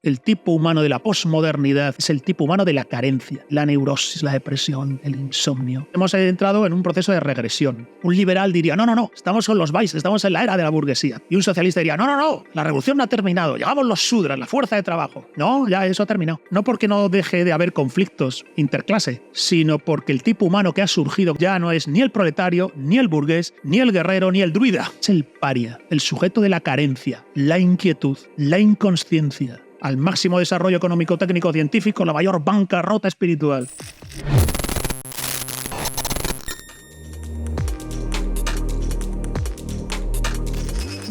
El tipo humano de la posmodernidad es el tipo humano de la carencia, la neurosis, la depresión, el insomnio. Hemos entrado en un proceso de regresión. Un liberal diría, no, estamos con los Vice, estamos en la era de la burguesía. Y un socialista diría, no, la revolución no ha terminado, llegamos los Sudras, la fuerza de trabajo. No, ya eso ha terminado. No porque no deje de haber conflictos interclase, sino porque el tipo humano que ha surgido ya no es ni el proletario, ni el burgués, ni el guerrero, ni el druida. Es el paria, el sujeto de la carencia, la inquietud, la inconsciencia. Al máximo desarrollo económico, técnico, científico, la mayor bancarrota espiritual.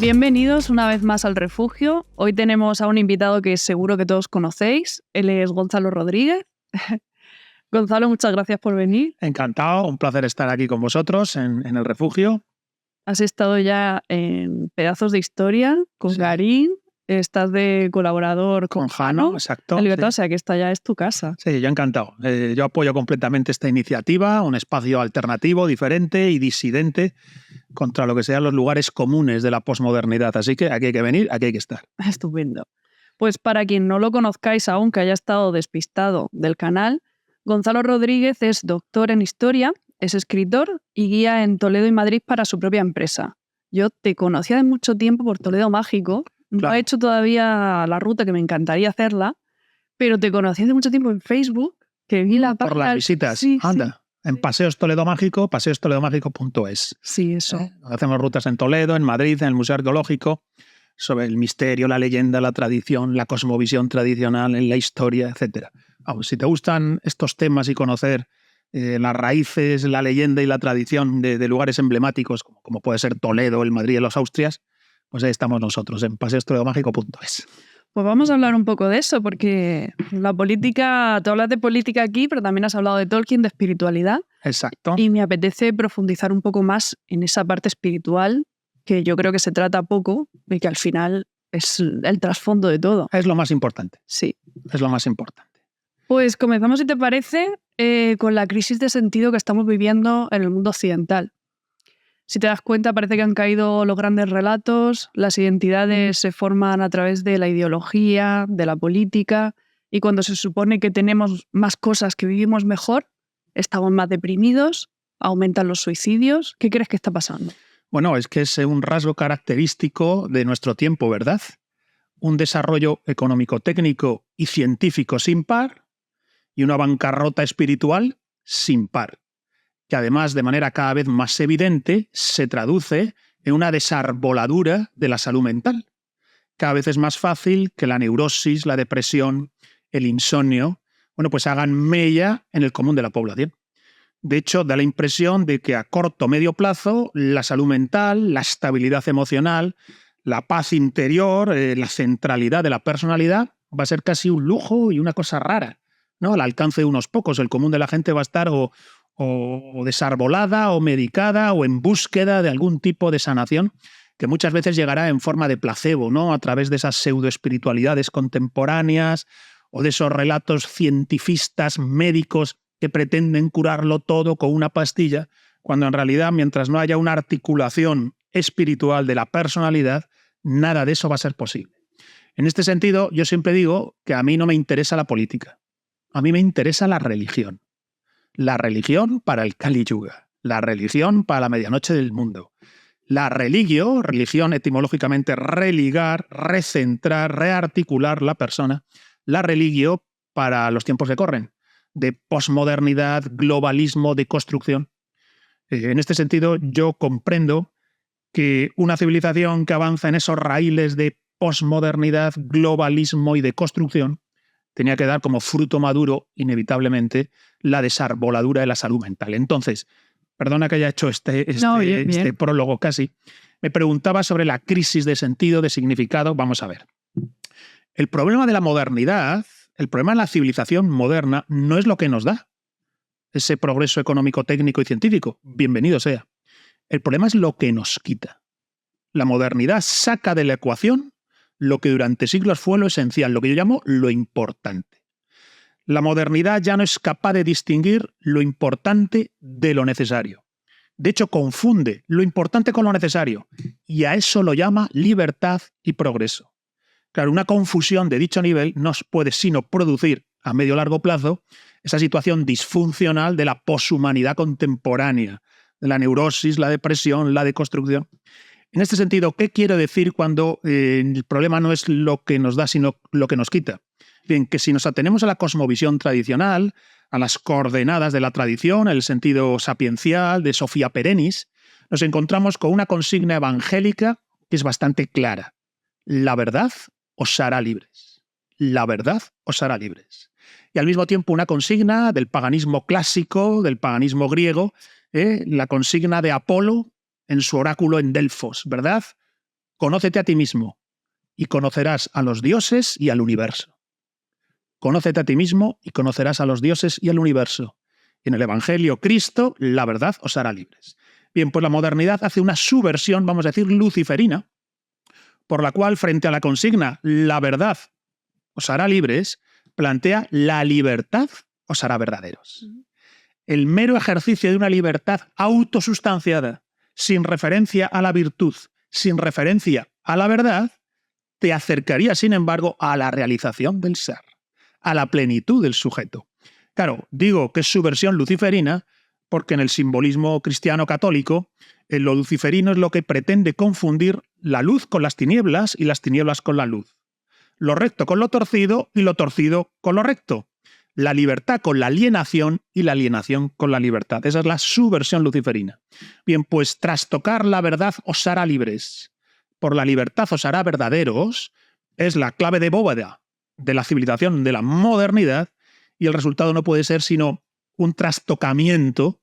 Bienvenidos una vez más al Refugio. Hoy tenemos a un invitado que seguro que todos conocéis. Él es Gonzalo Rodríguez. Gonzalo, muchas gracias por venir. Encantado, un placer estar aquí con vosotros en el Refugio. Has estado ya en Pedazos de Historia con Garín. Estás de colaborador con Jano, exacto. Sí. O sea que esta ya es tu casa. Sí, yo encantado. Yo apoyo completamente esta iniciativa, un espacio alternativo, diferente y disidente contra lo que sean los lugares comunes de la posmodernidad. Así que aquí hay que venir, aquí hay que estar. Estupendo. Pues para quien no lo conozcáis aún, que haya estado despistado del canal, Gonzalo Rodríguez es doctor en Historia, es escritor y guía en Toledo y Madrid para su propia empresa. Yo te conocía de mucho tiempo por Toledo Mágico. No he hecho todavía la ruta, que me encantaría hacerla, pero te conocí hace mucho tiempo en Facebook, que vi la página. Por las visitas, sí, anda. Sí. En Paseos Toledo Mágico, paseostoledomágico.es. Sí, eso. Hacemos rutas en Toledo, en Madrid, en el Museo Arqueológico, sobre el misterio, la leyenda, la tradición, la cosmovisión tradicional, en la historia, etc. Vamos, si te gustan estos temas y conocer las raíces, la leyenda y la tradición de lugares emblemáticos, como puede ser Toledo, el Madrid y los Austrias, pues ahí estamos nosotros, en paseostoledomágico.es. Pues vamos a hablar un poco de eso, porque la política, tú hablas de política aquí, pero también has hablado de Tolkien, de espiritualidad. Exacto. Y me apetece profundizar un poco más en esa parte espiritual, que yo creo que se trata poco y que al final es el trasfondo de todo. Es lo más importante. Sí. Es lo más importante. Pues comenzamos, si te parece, con la crisis de sentido que estamos viviendo en el mundo occidental. Si te das cuenta, parece que han caído los grandes relatos, las identidades se forman a través de la ideología, de la política, y cuando se supone que tenemos más cosas, que vivimos mejor, estamos más deprimidos, aumentan los suicidios. ¿Qué crees que está pasando? Bueno, es que es un rasgo característico de nuestro tiempo, ¿verdad? Un desarrollo económico-técnico y científico sin par y una bancarrota espiritual sin par, que además de manera cada vez más evidente se traduce en una desarboladura de la salud mental. Cada vez es más fácil que la neurosis, la depresión, el insomnio, pues hagan mella en el común de la población. De hecho, da la impresión de que a corto o medio plazo la salud mental, la estabilidad emocional, la paz interior, la centralidad de la personalidad va a ser casi un lujo y una cosa rara, ¿no? Al alcance de unos pocos. El común de la gente va a estar o desarbolada o medicada o en búsqueda de algún tipo de sanación que muchas veces llegará en forma de placebo, ¿no? A través de esas pseudoespiritualidades contemporáneas o de esos relatos cientifistas médicos que pretenden curarlo todo con una pastilla, cuando en realidad, mientras no haya una articulación espiritual de la personalidad, nada de eso va a ser posible. En este sentido, yo siempre digo que a mí no me interesa la política, a mí me interesa la religión. La religión para el Kali Yuga, la religión para la medianoche del mundo. La religio, religión etimológicamente religar, recentrar, rearticular la persona. La religio para los tiempos que corren, de posmodernidad, globalismo, de construcción. En este sentido, yo comprendo que una civilización que avanza en esos raíles de posmodernidad, globalismo y de construcción tenía que dar como fruto maduro, inevitablemente, la desarboladura de la salud mental. Entonces, perdona que haya hecho este prólogo casi, me preguntaba sobre la crisis de sentido, de significado. Vamos a ver. El problema de la modernidad, el problema de la civilización moderna, no es lo que nos da ese progreso económico, técnico y científico. Bienvenido sea. El problema es lo que nos quita. La modernidad saca de la ecuación lo que durante siglos fue lo esencial, lo que yo llamo lo importante. La modernidad ya no es capaz de distinguir lo importante de lo necesario. De hecho, confunde lo importante con lo necesario y a eso lo llama libertad y progreso. Claro, una confusión de dicho nivel no puede sino producir a medio o largo plazo esa situación disfuncional de la poshumanidad contemporánea, de la neurosis, la depresión, la deconstrucción. En este sentido, ¿qué quiero decir cuando el problema no es lo que nos da, sino lo que nos quita? Bien, que si nos atenemos a la cosmovisión tradicional, a las coordenadas de la tradición, el sentido sapiencial de Sofía Perennis, nos encontramos con una consigna evangélica que es bastante clara. La verdad os hará libres. La verdad os hará libres. Y al mismo tiempo una consigna del paganismo clásico, del paganismo griego, la consigna de Apolo en su oráculo en Delfos, ¿verdad? Conócete a ti mismo y conocerás a los dioses y al universo. Conócete a ti mismo y conocerás a los dioses y al universo. En el Evangelio, Cristo, la verdad os hará libres. Bien, pues la modernidad hace una subversión, vamos a decir, luciferina, por la cual, frente a la consigna la verdad os hará libres, plantea la libertad os hará verdaderos. El mero ejercicio de una libertad autosustanciada, sin referencia a la virtud, sin referencia a la verdad, te acercaría, sin embargo, a la realización del ser, a la plenitud del sujeto. Claro, digo que es subversión luciferina porque en el simbolismo cristiano católico, lo luciferino es lo que pretende confundir la luz con las tinieblas y las tinieblas con la luz. Lo recto con lo torcido y lo torcido con lo recto. La libertad con la alienación y la alienación con la libertad. Esa es la subversión luciferina. Bien, pues trastocar la verdad os hará libres. Por la libertad os hará verdaderos es la clave de bóveda de la civilización de la modernidad y el resultado no puede ser sino un trastocamiento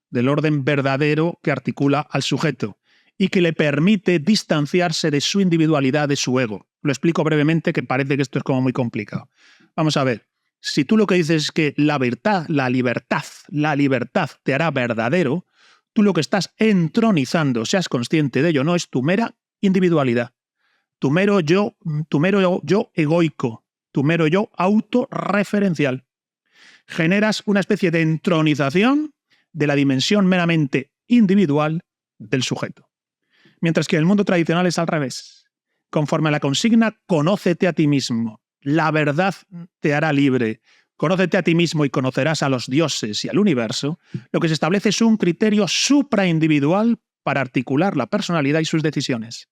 del orden verdadero que articula al sujeto y que le permite distanciarse de su individualidad, de su ego. Lo explico brevemente, que parece que esto es como muy complicado. Vamos a ver. Si tú lo que dices es que la libertad te hará verdadero, tú lo que estás entronizando, seas consciente de ello, no es tu mera individualidad, tu mero yo egoico, tu mero yo autorreferencial. Generas una especie de entronización de la dimensión meramente individual del sujeto. Mientras que en el mundo tradicional es al revés. Conforme a la consigna, conócete a ti mismo. La verdad te hará libre. Conócete a ti mismo y conocerás a los dioses y al universo. Lo que se establece es un criterio supraindividual para articular la personalidad y sus decisiones.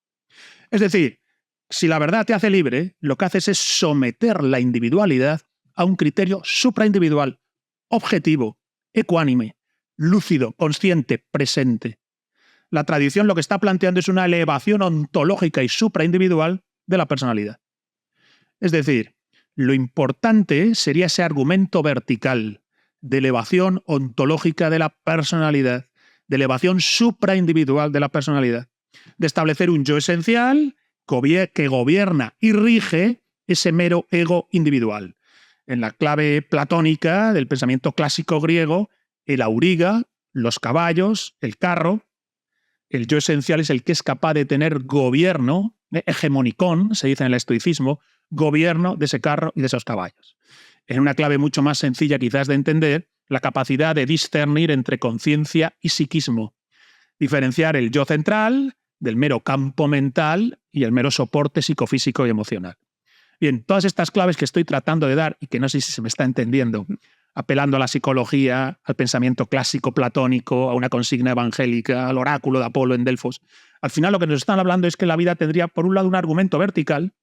Es decir, si la verdad te hace libre, lo que haces es someter la individualidad a un criterio supraindividual, objetivo, ecuánime, lúcido, consciente, presente. La tradición lo que está planteando es una elevación ontológica y supraindividual de la personalidad. Es decir, lo importante sería ese argumento vertical de elevación ontológica de la personalidad, de elevación supraindividual de la personalidad, de establecer un yo esencial que gobierna y rige ese mero ego individual. En la clave platónica del pensamiento clásico griego, el auriga, los caballos, el carro, el yo esencial es el que es capaz de tener gobierno, hegemonicón, se dice en el estoicismo, gobierno de ese carro y de esos caballos. En una clave mucho más sencilla quizás de entender, la capacidad de discernir entre conciencia y psiquismo. Diferenciar el yo central del mero campo mental y el mero soporte psicofísico y emocional. Bien, todas estas claves que estoy tratando de dar y que no sé si se me está entendiendo, apelando a la psicología, al pensamiento clásico platónico, a una consigna evangélica, al oráculo de Apolo en Delfos, al final lo que nos están hablando es que la vida tendría, por un lado, un argumento vertical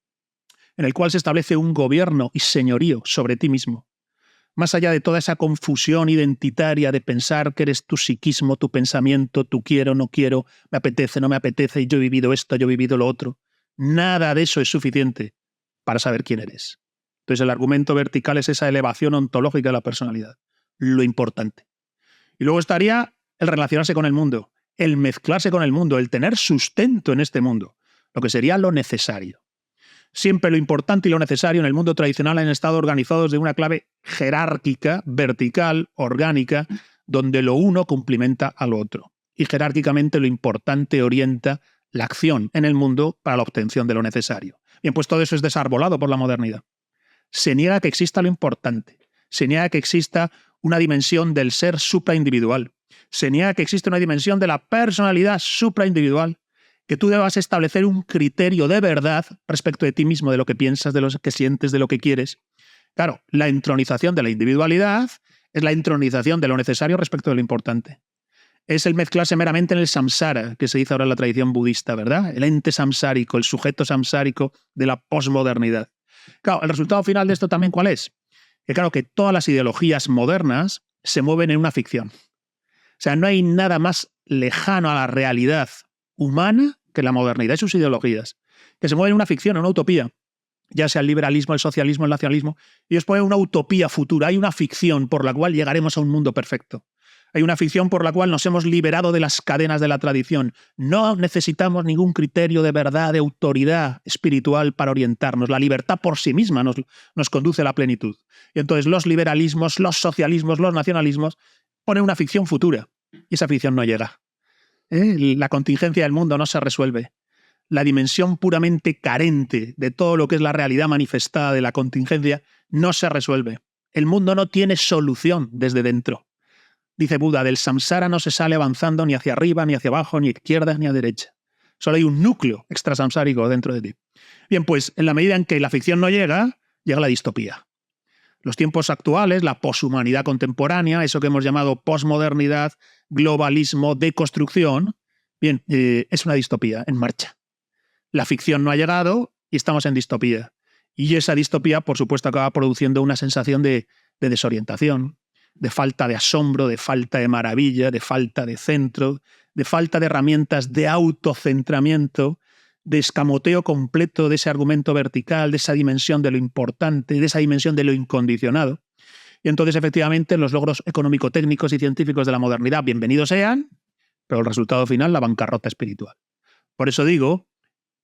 en el cual se establece un gobierno y señorío sobre ti mismo. Más allá de toda esa confusión identitaria de pensar que eres tu psiquismo, tu pensamiento, tu quiero, no quiero, me apetece, no me apetece, yo he vivido esto, yo he vivido lo otro. Nada de eso es suficiente para saber quién eres. Entonces el argumento vertical es esa elevación ontológica de la personalidad, lo importante. Y luego estaría el relacionarse con el mundo, el mezclarse con el mundo, el tener sustento en este mundo, lo que sería lo necesario. Siempre lo importante y lo necesario en el mundo tradicional han estado organizados de una clave jerárquica, vertical, orgánica, donde lo uno complementa al otro. Y jerárquicamente lo importante orienta la acción en el mundo para la obtención de lo necesario. Bien, pues todo eso es desarbolado por la modernidad. Se niega que exista lo importante. Se niega que exista una dimensión del ser supraindividual. Se niega que exista una dimensión de la personalidad supraindividual que tú debas establecer un criterio de verdad respecto de ti mismo, de lo que piensas, de lo que sientes, de lo que quieres. Claro, la entronización de la individualidad es la entronización de lo necesario respecto de lo importante. Es el mezclarse meramente en el samsara, que se dice ahora en la tradición budista, ¿verdad? El ente samsárico, el sujeto samsárico de la posmodernidad. Claro, el resultado final de esto también, ¿cuál es? Que claro, que todas las ideologías modernas se mueven en una ficción. O sea, no hay nada más lejano a la realidad humana que la modernidad y sus ideologías, que se mueven en una ficción, en una utopía, ya sea el liberalismo, el socialismo, el nacionalismo. Ellos ponen una utopía futura, hay una ficción por la cual llegaremos a un mundo perfecto. Hay una ficción por la cual nos hemos liberado de las cadenas de la tradición. No necesitamos ningún criterio de verdad, de autoridad espiritual para orientarnos. La libertad por sí misma nos conduce a la plenitud. Y entonces los liberalismos, los socialismos, los nacionalismos ponen una ficción futura. Y esa ficción no llega. La contingencia del mundo no se resuelve. La dimensión puramente carente de todo lo que es la realidad manifestada de la contingencia no se resuelve. El mundo no tiene solución desde dentro. Dice Buda, del samsara no se sale avanzando ni hacia arriba, ni hacia abajo, ni a izquierda, ni a derecha. Solo hay un núcleo extrasamsárico dentro de ti. Bien, pues en la medida en que la ficción no llega, llega la distopía. Los tiempos actuales, la poshumanidad contemporánea, eso que hemos llamado posmodernidad, globalismo, deconstrucción, bien, es una distopía en marcha. La ficción no ha llegado y estamos en distopía. Y esa distopía, por supuesto, acaba produciendo una sensación de desorientación, de falta de asombro, de falta de maravilla, de falta de centro, de falta de herramientas de autocentramiento, de escamoteo completo de ese argumento vertical, de esa dimensión de lo importante, de esa dimensión de lo incondicionado. Y entonces, efectivamente, los logros económico-técnicos y científicos de la modernidad, bienvenidos sean, pero el resultado final, la bancarrota espiritual. Por eso digo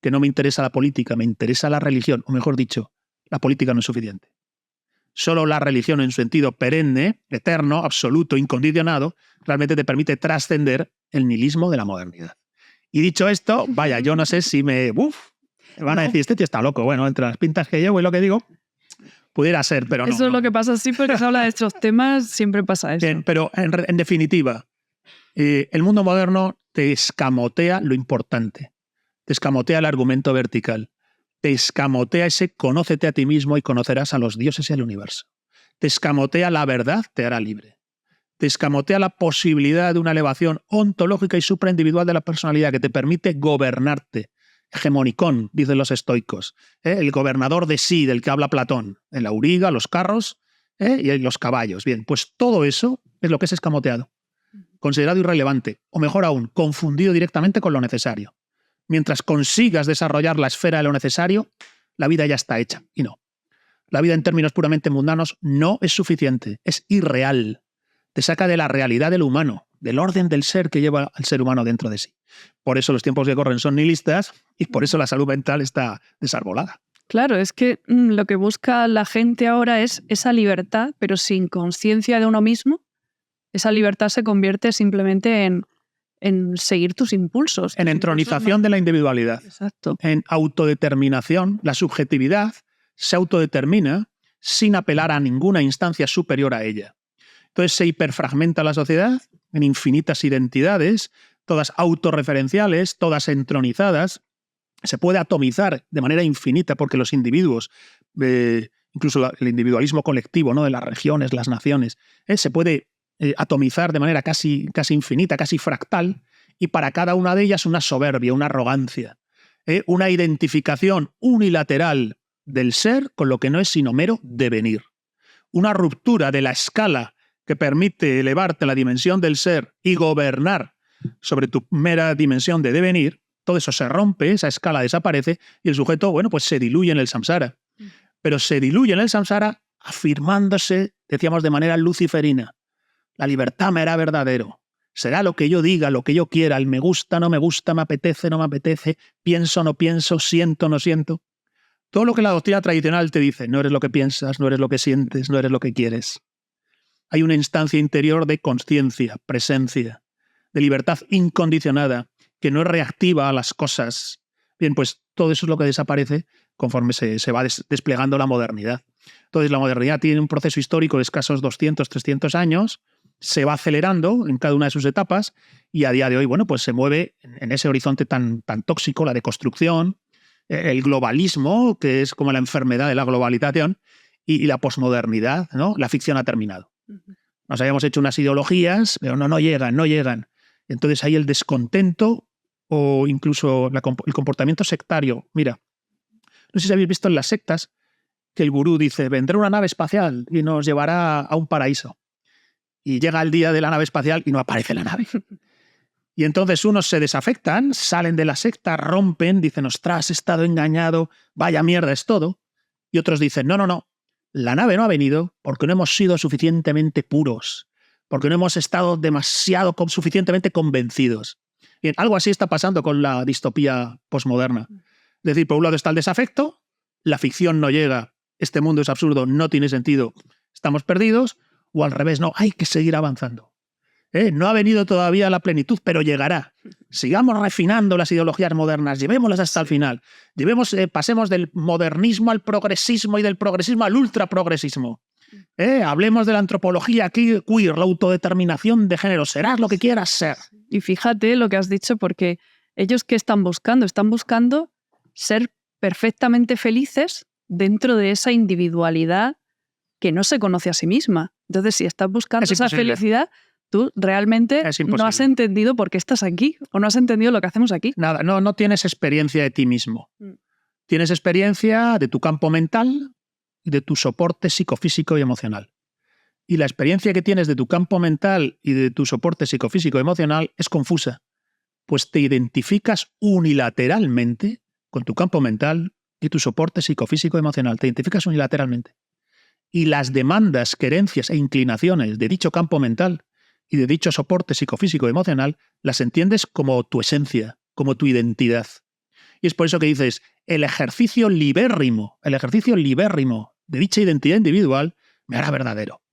que no me interesa la política, me interesa la religión, o mejor dicho, la política no es suficiente. Solo la religión en su sentido perenne, eterno, absoluto, incondicionado, realmente te permite trascender el nihilismo de la modernidad. Y dicho esto, vaya, yo no sé si me van a decir, este tío está loco. Bueno, entre las pintas que llevo y lo que digo, pudiera ser, pero no. Eso es lo que pasa, sí, porque se habla de estos temas, siempre pasa eso. Bien, pero en definitiva, el mundo moderno te escamotea lo importante, te escamotea el argumento vertical, te escamotea ese conócete a ti mismo y conocerás a los dioses y al universo. Te escamotea la verdad, te hará libre. Te escamotea la posibilidad de una elevación ontológica y supraindividual de la personalidad que te permite gobernarte. Hegemonicón, dicen los estoicos. El gobernador de sí, del que habla Platón. El auriga, los carros y los caballos. Bien, pues todo eso es lo que es escamoteado. Considerado irrelevante, o mejor aún, confundido directamente con lo necesario. Mientras consigas desarrollar la esfera de lo necesario, la vida ya está hecha. Y no. La vida en términos puramente mundanos no es suficiente, es irreal. Te saca de la realidad del humano, del orden del ser que lleva al ser humano dentro de sí. Por eso los tiempos que corren son nihilistas y por eso la salud mental está desarbolada. Claro, es que lo que busca la gente ahora es esa libertad, pero sin conciencia de uno mismo. Esa libertad se convierte simplemente en seguir tus impulsos. En entronización de la individualidad. Exacto. En autodeterminación, la subjetividad se autodetermina sin apelar a ninguna instancia superior a ella. Entonces se hiperfragmenta la sociedad en infinitas identidades, todas autorreferenciales, todas entronizadas. Se puede atomizar de manera infinita porque los individuos, incluso el individualismo colectivo, ¿no?, de las regiones, las naciones, se puede atomizar de manera casi infinita, casi fractal, y para cada una de ellas una soberbia, una arrogancia, una identificación unilateral del ser con lo que no es sino mero devenir. Una ruptura de la escala que permite elevarte a la dimensión del ser y gobernar sobre tu mera dimensión de devenir. Todo eso se rompe, esa escala desaparece y el sujeto, bueno, pues se diluye en el samsara. Pero se diluye en el samsara afirmándose, decíamos, de manera luciferina. La libertad me hará verdadero. Será lo que yo diga, lo que yo quiera, el me gusta, no me gusta, me apetece, no me apetece, pienso, no pienso, siento, no siento. Todo lo que la doctrina tradicional te dice, no eres lo que piensas, no eres lo que sientes, no eres lo que quieres. Hay una instancia interior de consciencia, presencia, de libertad incondicionada, que no es reactiva a las cosas. Bien, pues todo eso es lo que desaparece conforme se va desplegando la modernidad. Entonces la modernidad tiene un proceso histórico de escasos 200, 300 años, se va acelerando en cada una de sus etapas y a día de hoy, bueno, pues se mueve en ese horizonte tan tóxico, la deconstrucción, el globalismo, que es como la enfermedad de la globalización, y la posmodernidad, ¿no? La ficción ha terminado. Nos habíamos hecho unas ideologías, pero no llegan. Entonces hay el descontento o incluso el comportamiento sectario. Mira, no sé si habéis visto en las sectas que el gurú dice, vendrá una nave espacial y nos llevará a un paraíso. Y llega el día de la nave espacial y no aparece la nave. Y entonces unos se desafectan, salen de la secta, rompen, dicen, ostras, he estado engañado, vaya mierda es todo. Y otros dicen, no, la nave no ha venido porque no hemos sido suficientemente puros, porque no hemos estado suficientemente convencidos. Bien, algo así está pasando con la distopía posmoderna. Es decir, por un lado está el desafecto, la ficción no llega, este mundo es absurdo, no tiene sentido, estamos perdidos, o al revés, no, hay que seguir avanzando. No ha venido todavía la plenitud, pero llegará. Sigamos refinando las ideologías modernas, llevémoslas hasta el final. Pasemos del modernismo al progresismo y del progresismo al ultraprogresismo. Hablemos de la antropología queer, la autodeterminación de género. Serás lo que quieras ser. Y fíjate lo que has dicho, porque ellos ¿qué están buscando? Están buscando ser perfectamente felices dentro de esa individualidad que no se conoce a sí misma. Entonces, si estás buscando esa felicidad, tú realmente no has entendido por qué estás aquí o no has entendido lo que hacemos aquí. Nada, no tienes experiencia de ti mismo. Tienes experiencia de tu campo mental y de tu soporte psicofísico y emocional. Y la experiencia que tienes de tu campo mental y de tu soporte psicofísico y emocional es confusa, pues te identificas unilateralmente con tu campo mental y tu soporte psicofísico y emocional. Te identificas unilateralmente. Y las demandas, querencias e inclinaciones de dicho campo mental y de dicho soporte psicofísico y emocional las entiendes como tu esencia, como tu identidad. Y es por eso que dices, el ejercicio libérrimo de dicha identidad individual me hará verdadero.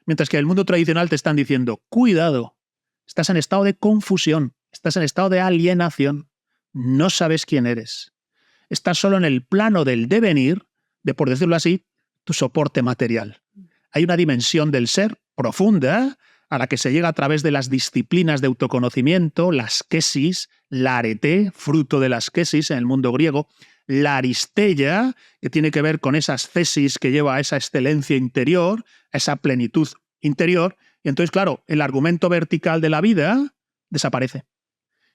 Mientras que en el mundo tradicional te están diciendo, cuidado, estás en estado de confusión, estás en estado de alienación, no sabes quién eres. Estás solo en el plano del devenir, de, por decirlo así, tu soporte material. Hay una dimensión del ser profunda a la que se llega a través de las disciplinas de autoconocimiento, la askesis, la arete, fruto de la askesis en el mundo griego, la aristeia, que tiene que ver con esa ascesis que lleva a esa excelencia interior, a esa plenitud interior, y entonces, claro, el argumento vertical de la vida desaparece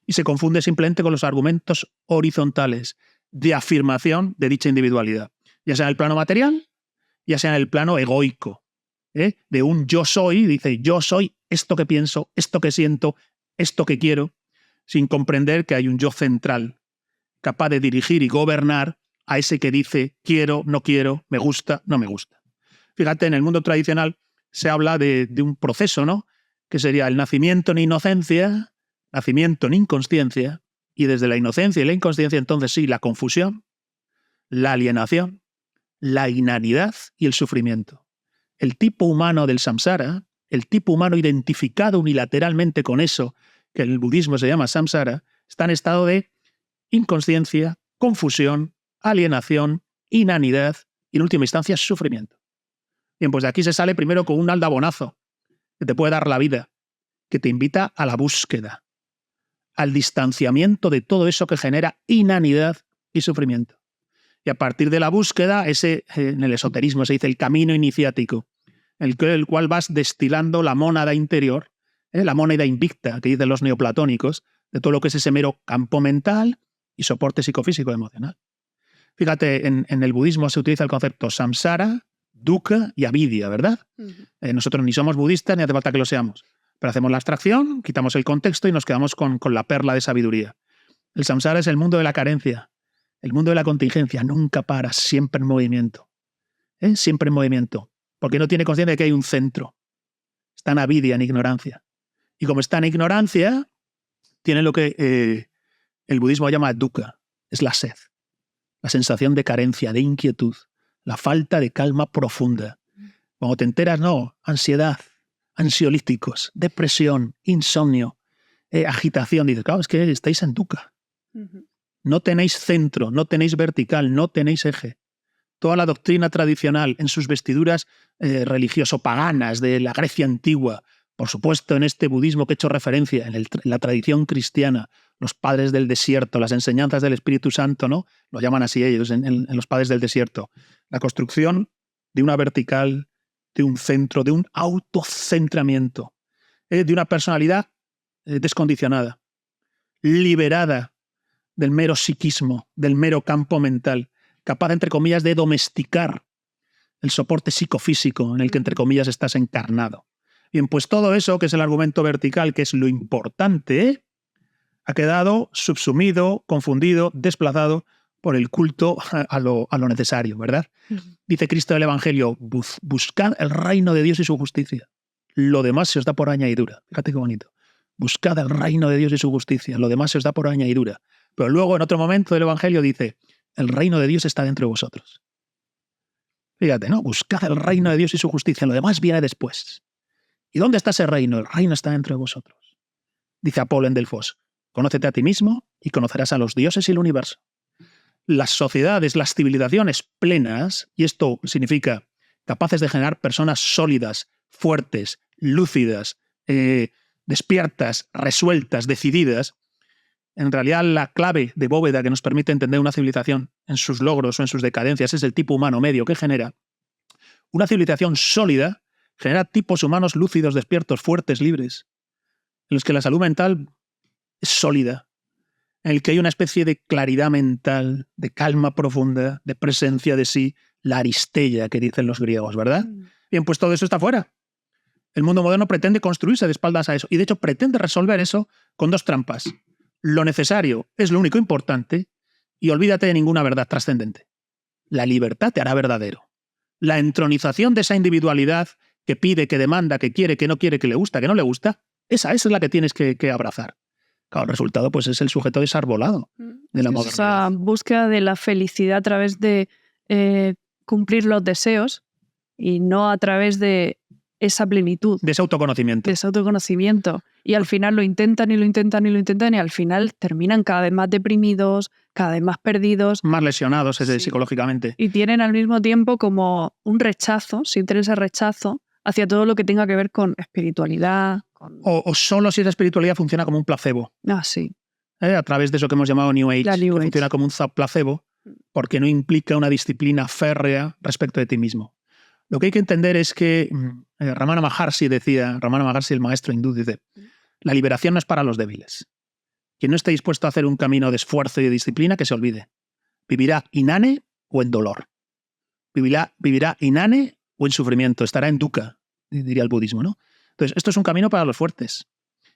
y se confunde simplemente con los argumentos horizontales de afirmación de dicha individualidad, ya sea en el plano material, ya sea en el plano egoico, de un yo soy, dice yo soy esto que pienso, esto que siento, esto que quiero, sin comprender que hay un yo central, capaz de dirigir y gobernar a ese que dice quiero, no quiero, me gusta, no me gusta. Fíjate, en el mundo tradicional se habla de un proceso, ¿no? Que sería el nacimiento en inocencia, nacimiento en inconsciencia, y desde la inocencia y la inconsciencia entonces sí, la confusión, la alienación, la inanidad y el sufrimiento. El tipo humano del samsara, el tipo humano identificado unilateralmente con eso que en el budismo se llama samsara, está en estado de inconsciencia, confusión, alienación, inanidad y en última instancia sufrimiento. Bien, pues de aquí se sale primero con un aldabonazo que te puede dar la vida, que te invita a la búsqueda, al distanciamiento de todo eso que genera inanidad y sufrimiento. Y a partir de la búsqueda, en el esoterismo se dice el camino iniciático, el cual vas destilando la mónada interior, la mónada invicta, que dicen los neoplatónicos, de todo lo que es ese mero campo mental y soporte psicofísico emocional. Fíjate, en el budismo se utiliza el concepto samsara, dukkha y avidya, ¿verdad? Nosotros ni somos budistas ni hace falta que lo seamos, pero hacemos la abstracción, quitamos el contexto y nos quedamos con la perla de sabiduría. El samsara es el mundo de la carencia, el mundo de la contingencia, nunca para, siempre en movimiento. Siempre en movimiento, porque no tiene conciencia de que hay un centro. Está en avidya, en ignorancia. Y como está en ignorancia, tiene lo que el budismo llama dukkha, es la sed, la sensación de carencia, de inquietud, la falta de calma profunda. Cuando te enteras, no, ansiedad, ansiolíticos, depresión, insomnio, agitación, dices, claro, es que estáis en dukkha. No tenéis centro, no tenéis vertical, no tenéis eje. Toda la doctrina tradicional en sus vestiduras religioso-paganas de la Grecia antigua, Por supuesto, en este budismo que he hecho referencia, en la tradición cristiana, los padres del desierto, las enseñanzas del Espíritu Santo, ¿no? Lo llaman así ellos, en los padres del desierto. La construcción de una vertical, de un centro, de un autocentramiento, de una personalidad descondicionada, liberada del mero psiquismo, del mero campo mental, capaz, entre comillas, de domesticar el soporte psicofísico en el que, entre comillas, estás encarnado. Bien, pues todo eso, que es el argumento vertical, que es lo importante, ha quedado subsumido, confundido, desplazado por el culto a lo necesario, ¿verdad? Dice Cristo del Evangelio, buscad el reino de Dios y su justicia. Lo demás se os da por añadidura. Fíjate qué bonito. Buscad el reino de Dios y su justicia. Lo demás se os da por añadidura. Pero luego, en otro momento del Evangelio, dice, el reino de Dios está dentro de vosotros. Fíjate, ¿no? Buscad el reino de Dios y su justicia. Lo demás viene después. ¿Y dónde está ese reino? El reino está dentro de vosotros. Dice Apolo en Delfos, conócete a ti mismo y conocerás a los dioses y el universo. Las sociedades, las civilizaciones plenas, y esto significa capaces de generar personas sólidas, fuertes, lúcidas, despiertas, resueltas, decididas, en realidad la clave de bóveda que nos permite entender una civilización en sus logros o en sus decadencias es el tipo humano medio que genera. Una civilización sólida genera tipos humanos lúcidos, despiertos, fuertes, libres, en los que la salud mental es sólida, en el que hay una especie de claridad mental, de calma profunda, de presencia de sí, la aristeia que dicen los griegos, ¿verdad? Bien, pues todo eso está fuera. El mundo moderno pretende construirse de espaldas a eso, y de hecho pretende resolver eso con dos trampas. Lo necesario es lo único importante y olvídate de ninguna verdad trascendente. La libertad te hará verdadero. La entronización de esa individualidad que pide, que demanda, que quiere, que no quiere, que le gusta, que no le gusta, esa es la que tienes que abrazar. Claro, el resultado pues, es el sujeto desarbolado de la modernidad. Esa búsqueda de la felicidad a través de cumplir los deseos y no a través de esa plenitud. De ese autoconocimiento. De ese autoconocimiento. Y al final lo intentan y lo intentan y lo intentan y al final terminan cada vez más deprimidos, cada vez más perdidos. Más lesionados Sí. psicológicamente. Y tienen al mismo tiempo como un rechazo, sienten ese rechazo hacia todo lo que tenga que ver con espiritualidad. O solo si esa espiritualidad funciona como un placebo. Sí. A través de eso que hemos llamado New Age. La New Age. Funciona como un placebo porque no implica una disciplina férrea respecto de ti mismo. Lo que hay que entender es que Ramana Maharshi decía, Ramana Maharshi, el maestro hindú, dice, la liberación no es para los débiles. Quien no esté dispuesto a hacer un camino de esfuerzo y de disciplina, que se olvide. Vivirá inane o en dolor. Vivirá inane o en sufrimiento. Estará en dukkha, diría el budismo, ¿no? Entonces, esto es un camino para los fuertes.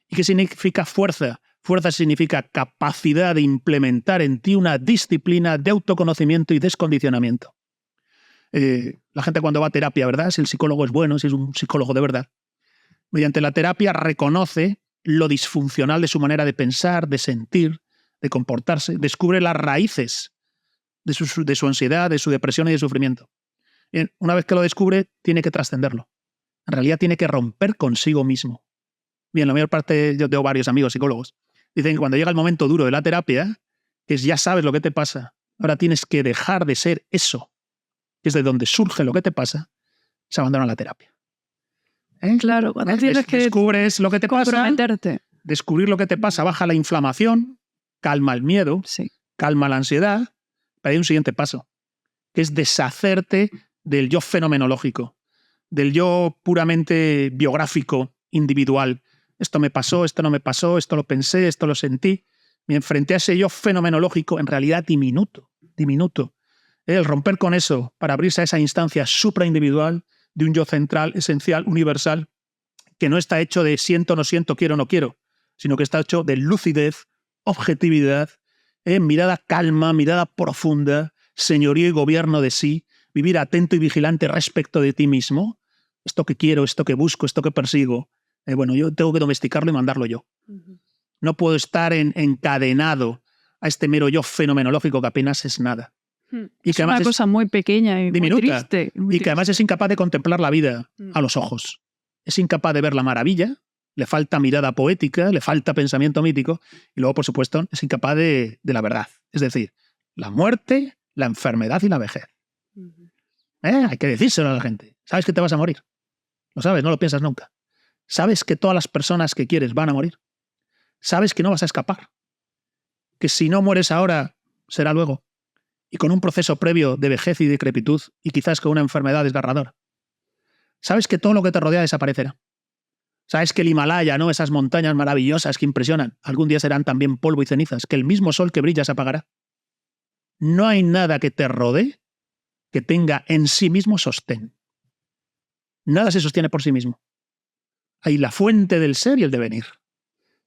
¿Y qué significa fuerza? Fuerza significa capacidad de implementar en ti una disciplina de autoconocimiento y descondicionamiento. La gente cuando va a terapia, ¿verdad? Si el psicólogo es bueno, si es un psicólogo de verdad, mediante la terapia reconoce lo disfuncional de su manera de pensar, de sentir, de comportarse, descubre las raíces de su ansiedad, de su depresión y de sufrimiento. Bien, una vez que lo descubre, tiene que trascenderlo. En realidad tiene que romper consigo mismo. Bien, la mayor parte, yo tengo varios amigos psicólogos, dicen que cuando llega el momento duro de la terapia, que es ya sabes lo que te pasa, ahora tienes que dejar de ser eso, que es de donde surge lo que te pasa, se abandona la terapia. Claro, cuando tienes que descubres lo que te pasa, descubrir lo que te pasa, baja la inflamación, calma el miedo, sí, calma la ansiedad, pero hay un siguiente paso, que es deshacerte del yo fenomenológico, del yo puramente biográfico, individual. Esto me pasó, esto no me pasó, esto lo pensé, esto lo sentí. Bien, frente a ese yo fenomenológico, en realidad diminuto. El romper con eso para abrirse a esa instancia supraindividual de un yo central, esencial, universal, que no está hecho de siento, no siento, quiero, no quiero, sino que está hecho de lucidez, objetividad, mirada calma, mirada profunda, señorío y gobierno de sí, vivir atento y vigilante respecto de ti mismo. Esto que quiero, esto que busco, esto que persigo, bueno, yo tengo que domesticarlo y mandarlo yo. No puedo estar encadenado a este mero yo fenomenológico que apenas es nada. Y que es una cosa muy pequeña y diminuta, muy triste. Y que además es incapaz de contemplar la vida a los ojos. Es incapaz de ver la maravilla, le falta mirada poética, le falta pensamiento mítico y luego, por supuesto, es incapaz de la verdad. Es decir, la muerte, la enfermedad y la vejez. Hay que decírselo a la gente. Sabes que te vas a morir. Lo sabes, no lo piensas nunca. Sabes que todas las personas que quieres van a morir. Sabes que no vas a escapar. Que si no mueres ahora, será luego. Y con un proceso previo de vejez y decrepitud, y quizás con una enfermedad desgarradora. Sabes que todo lo que te rodea desaparecerá. Sabes que el Himalaya, ¿no? Esas montañas maravillosas que impresionan, algún día serán también polvo y cenizas, que el mismo sol que brilla se apagará. No hay nada que te rodee que tenga en sí mismo sostén. Nada se sostiene por sí mismo. Hay la fuente del ser y el devenir.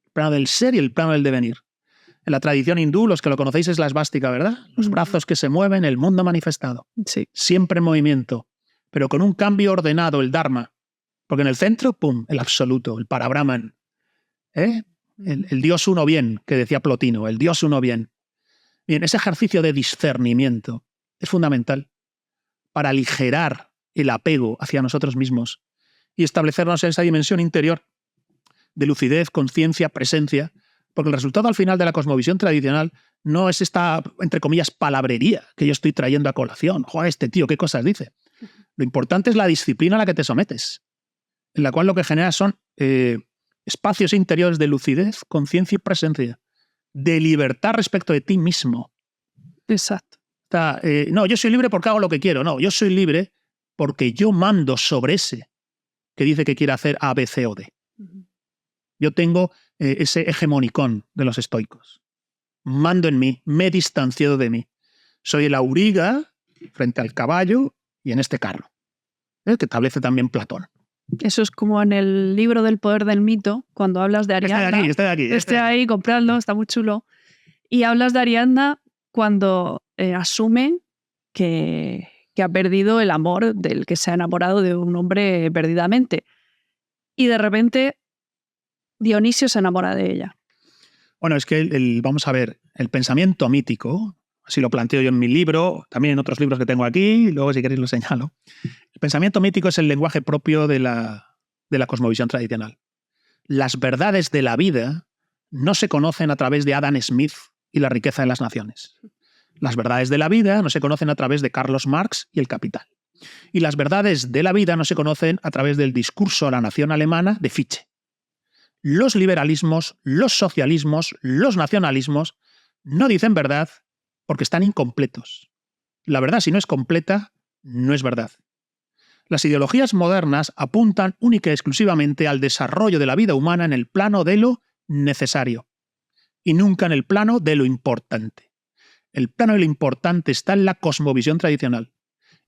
El plano del ser y el plano del devenir. En la tradición hindú, los que lo conocéis, es la esvástica, ¿verdad? Los brazos que se mueven, el mundo manifestado. Sí. Siempre en movimiento, pero con un cambio ordenado, el Dharma. Porque en el centro, ¡pum!, el absoluto, el Parabrahman. El Dios uno bien, que decía Plotino, el Dios uno bien. Bien, ese ejercicio de discernimiento es fundamental para aligerar el apego hacia nosotros mismos y establecernos en esa dimensión interior de lucidez, conciencia, presencia, porque el resultado al final de la cosmovisión tradicional no es esta, entre comillas, palabrería que yo estoy trayendo a colación. Joder, este tío, ¿qué cosas dice? Lo importante es la disciplina a la que te sometes, en la cual lo que generas son espacios interiores de lucidez, conciencia y presencia, de libertad respecto de ti mismo. Exacto. No, yo soy libre porque hago lo que quiero. No, yo soy libre porque yo mando sobre ese que dice que quiere hacer A, B, C o D. Yo tengo ese hegemonicón de los estoicos. Mando en mí, me he distanciado de mí. Soy el auriga frente al caballo y en este carro, que establece también Platón. Eso es como en el libro del poder del mito, cuando hablas de Ariadna. Este de aquí. Ahí, compradlo, está muy chulo. Y hablas de Ariadna cuando asume que ha perdido el amor del que se ha enamorado de un hombre perdidamente. Y de repente Dionisio se enamora de ella. Bueno, es que vamos a ver, el pensamiento mítico, así lo planteo yo en mi libro, también en otros libros que tengo aquí, y luego si queréis lo señalo. El pensamiento mítico es el lenguaje propio de la cosmovisión tradicional. Las verdades de la vida no se conocen a través de Adam Smith y la riqueza de las naciones. Las verdades de la vida no se conocen a través de Carlos Marx y el Capital. Y las verdades de la vida no se conocen a través del discurso a la nación alemana de Fichte. Los liberalismos, los socialismos, los nacionalismos no dicen verdad porque están incompletos. La verdad, si no es completa, no es verdad. Las ideologías modernas apuntan única y exclusivamente al desarrollo de la vida humana en el plano de lo necesario y nunca en el plano de lo importante. El plano de lo importante está en la cosmovisión tradicional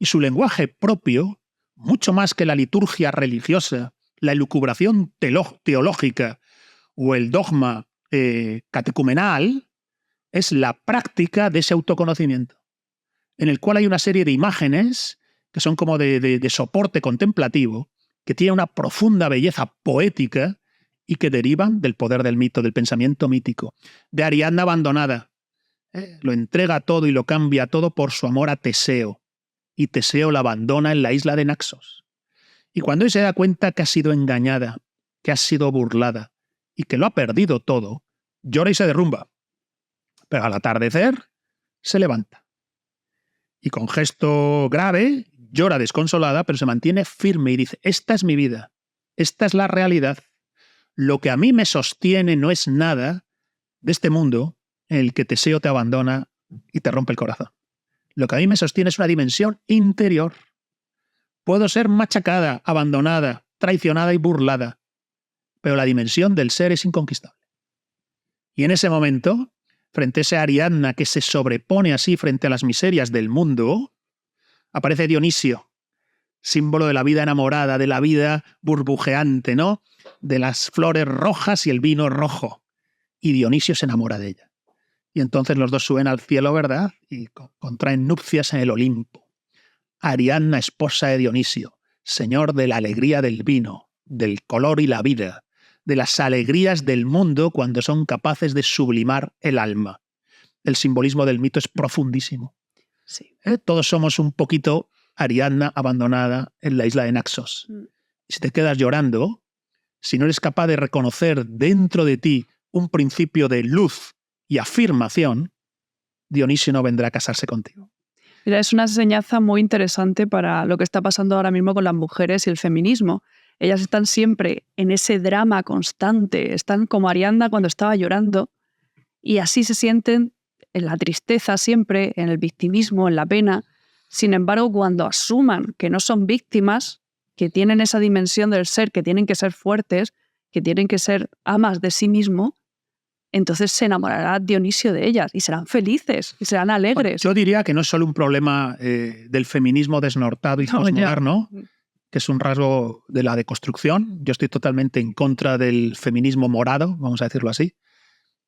y su lenguaje propio, mucho más que la liturgia religiosa, la elucubración teológica o el dogma catecumenal, es la práctica de ese autoconocimiento, en el cual hay una serie de imágenes que son como de soporte contemplativo, que tienen una profunda belleza poética y que derivan del poder del mito, del pensamiento mítico. De Ariadna abandonada, lo entrega todo y lo cambia todo por su amor a Teseo, y Teseo la abandona en la isla de Naxos. Y cuando ella se da cuenta que ha sido engañada, que ha sido burlada y que lo ha perdido todo, llora y se derrumba. Pero al atardecer se levanta. Y con gesto grave llora desconsolada, pero se mantiene firme y dice: esta es mi vida, esta es la realidad. Lo que a mí me sostiene no es nada de este mundo en el que Teseo te abandona y te rompe el corazón. Lo que a mí me sostiene es una dimensión interior. Puedo ser machacada, abandonada, traicionada y burlada, pero la dimensión del ser es inconquistable. Y en ese momento, frente a esa Ariadna que se sobrepone así frente a las miserias del mundo, aparece Dionisio, símbolo de la vida enamorada, de la vida burbujeante, ¿no? De las flores rojas y el vino rojo. Y Dionisio se enamora de ella. Y entonces los dos suben al cielo, ¿verdad? Y contraen nupcias en el Olimpo. Ariadna, esposa de Dionisio, señor de la alegría del vino, del color y la vida, de las alegrías del mundo cuando son capaces de sublimar el alma. El simbolismo del mito es profundísimo. Sí. Todos somos un poquito Ariadna abandonada en la isla de Naxos. Si te quedas llorando, si no eres capaz de reconocer dentro de ti un principio de luz y afirmación, Dionisio no vendrá a casarse contigo. Mira, es una enseñanza muy interesante para lo que está pasando ahora mismo con las mujeres y el feminismo. Ellas están siempre en ese drama constante, están como Ariadna cuando estaba llorando, y así se sienten en la tristeza siempre, en el victimismo, en la pena. Sin embargo, cuando asuman que no son víctimas, que tienen esa dimensión del ser, que tienen que ser fuertes, que tienen que ser amas de sí mismo, entonces se enamorará Dionisio de ellas y serán felices y serán alegres. Yo diría que no es solo un problema del feminismo desnortado y posmoderno, que es un rasgo de la deconstrucción. Yo estoy totalmente en contra del feminismo morado, vamos a decirlo así.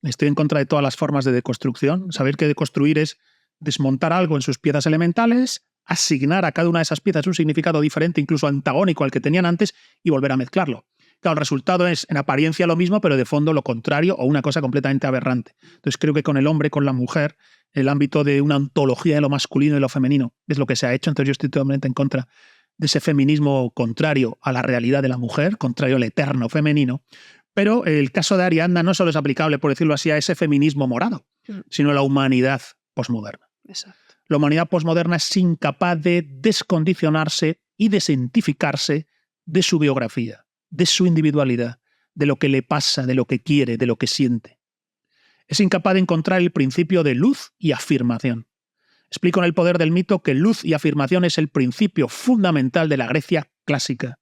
Estoy en contra de todas las formas de deconstrucción. Saber que deconstruir es desmontar algo en sus piezas elementales, asignar a cada una de esas piezas un significado diferente, incluso antagónico al que tenían antes, y volver a mezclarlo. Claro, el resultado es en apariencia lo mismo, pero de fondo lo contrario o una cosa completamente aberrante. Entonces creo que con el hombre, con la mujer, el ámbito de una ontología de lo masculino y lo femenino es lo que se ha hecho. Entonces yo estoy totalmente en contra de ese feminismo contrario a la realidad de la mujer, contrario al eterno femenino. Pero el caso de Ariadna no solo es aplicable, por decirlo así, a ese feminismo morado, sino a la humanidad posmoderna. Exacto. La humanidad posmoderna es incapaz de descondicionarse y desidentificarse de su biografía, de su individualidad, de lo que le pasa, de lo que quiere, de lo que siente. Es incapaz de encontrar el principio de luz y afirmación. Explico en El poder del mito que luz y afirmación es el principio fundamental de la Grecia clásica.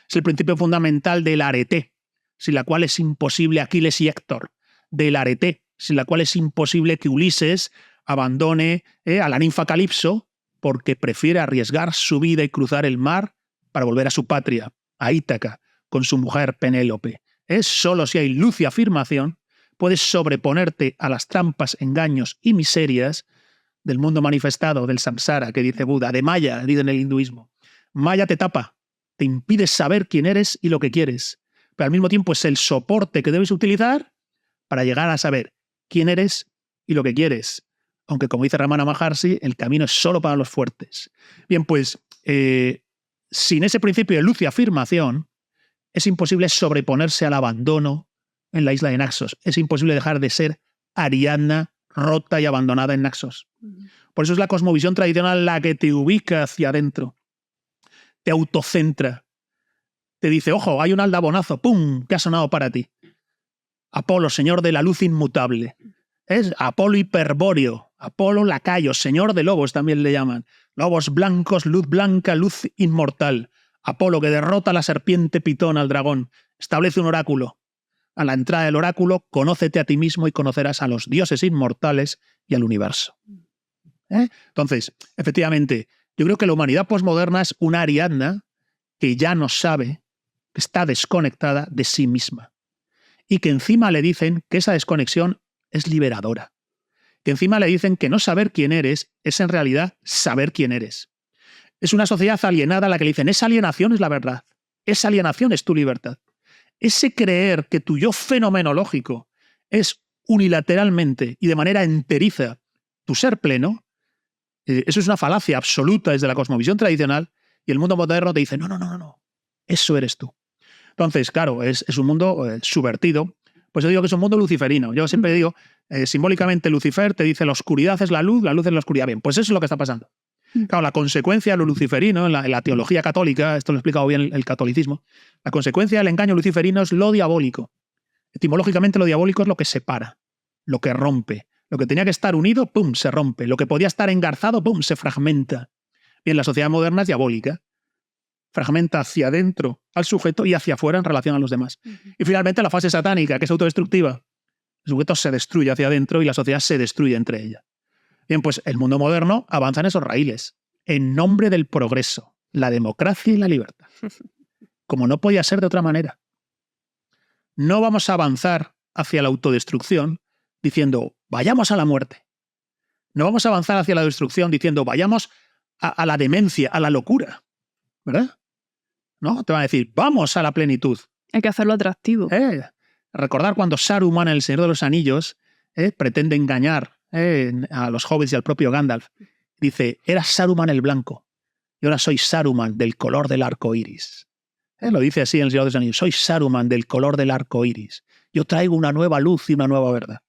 Es el principio fundamental del arete, sin la cual es imposible Aquiles y Héctor, del arete, sin la cual es imposible que Ulises abandone a la ninfa Calipso porque prefiere arriesgar su vida y cruzar el mar para volver a su patria, a Ítaca, con su mujer Penélope. Solo si hay luz y afirmación puedes sobreponerte a las trampas, engaños y miserias del mundo manifestado, del samsara, que dice Buda, de Maya, dice en el hinduismo. Maya te tapa, te impide saber quién eres y lo que quieres, pero al mismo tiempo es el soporte que debes utilizar para llegar a saber quién eres y lo que quieres. Aunque, como dice Ramana Maharshi, el camino es solo para los fuertes. Bien, pues, sin ese principio de luz y afirmación, es imposible sobreponerse al abandono en la isla de Naxos. Es imposible dejar de ser Ariadna rota y abandonada en Naxos. Por eso es la cosmovisión tradicional la que te ubica hacia adentro, te autocentra, te dice, ojo, hay un aldabonazo, ¡pum!, que ha sonado para ti. Apolo, señor de la luz inmutable. Es Apolo hiperbóreo, Apolo lacayo, señor de lobos también le llaman. Lobos blancos, luz blanca, luz inmortal. Apolo que derrota a la serpiente pitón, al dragón. Establece un oráculo. A la entrada del oráculo, conócete a ti mismo y conocerás a los dioses inmortales y al universo. Entonces, efectivamente, yo creo que la humanidad posmoderna es una Ariadna que ya no sabe, que está desconectada de sí misma. Y que encima le dicen que esa desconexión es liberadora. Que encima le dicen que no saber quién eres es en realidad saber quién eres. Es una sociedad alienada a la que le dicen, esa alienación es la verdad, esa alienación es tu libertad. Ese creer que tu yo fenomenológico es unilateralmente y de manera enteriza tu ser pleno, eso es una falacia absoluta desde la cosmovisión tradicional, y el mundo moderno te dice, no, eso eres tú. Entonces, claro, es un mundo subvertido. Pues yo digo que es un mundo luciferino. Yo siempre digo, simbólicamente Lucifer te dice la oscuridad es la luz es la oscuridad. Bien, pues eso es lo que está pasando. Claro, la consecuencia de lo luciferino, en la teología católica, esto lo ha explicado bien el catolicismo, la consecuencia del engaño luciferino es lo diabólico. Etimológicamente lo diabólico es lo que separa, lo que rompe. Lo que tenía que estar unido, ¡pum!, se rompe. Lo que podía estar engarzado, ¡pum!, se fragmenta. Bien, la sociedad moderna es diabólica. Fragmenta hacia adentro al sujeto y hacia afuera en relación a los demás. Y finalmente la fase satánica, que es autodestructiva. El sujeto se destruye hacia adentro y la sociedad se destruye entre ella. Bien, pues el mundo moderno avanza en esos raíles, en nombre del progreso, la democracia y la libertad. Como no podía ser de otra manera. No vamos a avanzar hacia la autodestrucción diciendo, vayamos a la muerte. No vamos a avanzar hacia la destrucción diciendo, vayamos a la demencia, a la locura. ¿Verdad? ¿No? Te van a decir, vamos a la plenitud. Hay que hacerlo atractivo. Recordar cuando Saruman en El Señor de los Anillos pretende engañar a los hobbits y al propio Gandalf. Dice, era Saruman el blanco y ahora soy Saruman del color del arco iris. Lo dice así en El Señor de los Anillos, soy Saruman del color del arco iris. Yo traigo una nueva luz y una nueva verdad.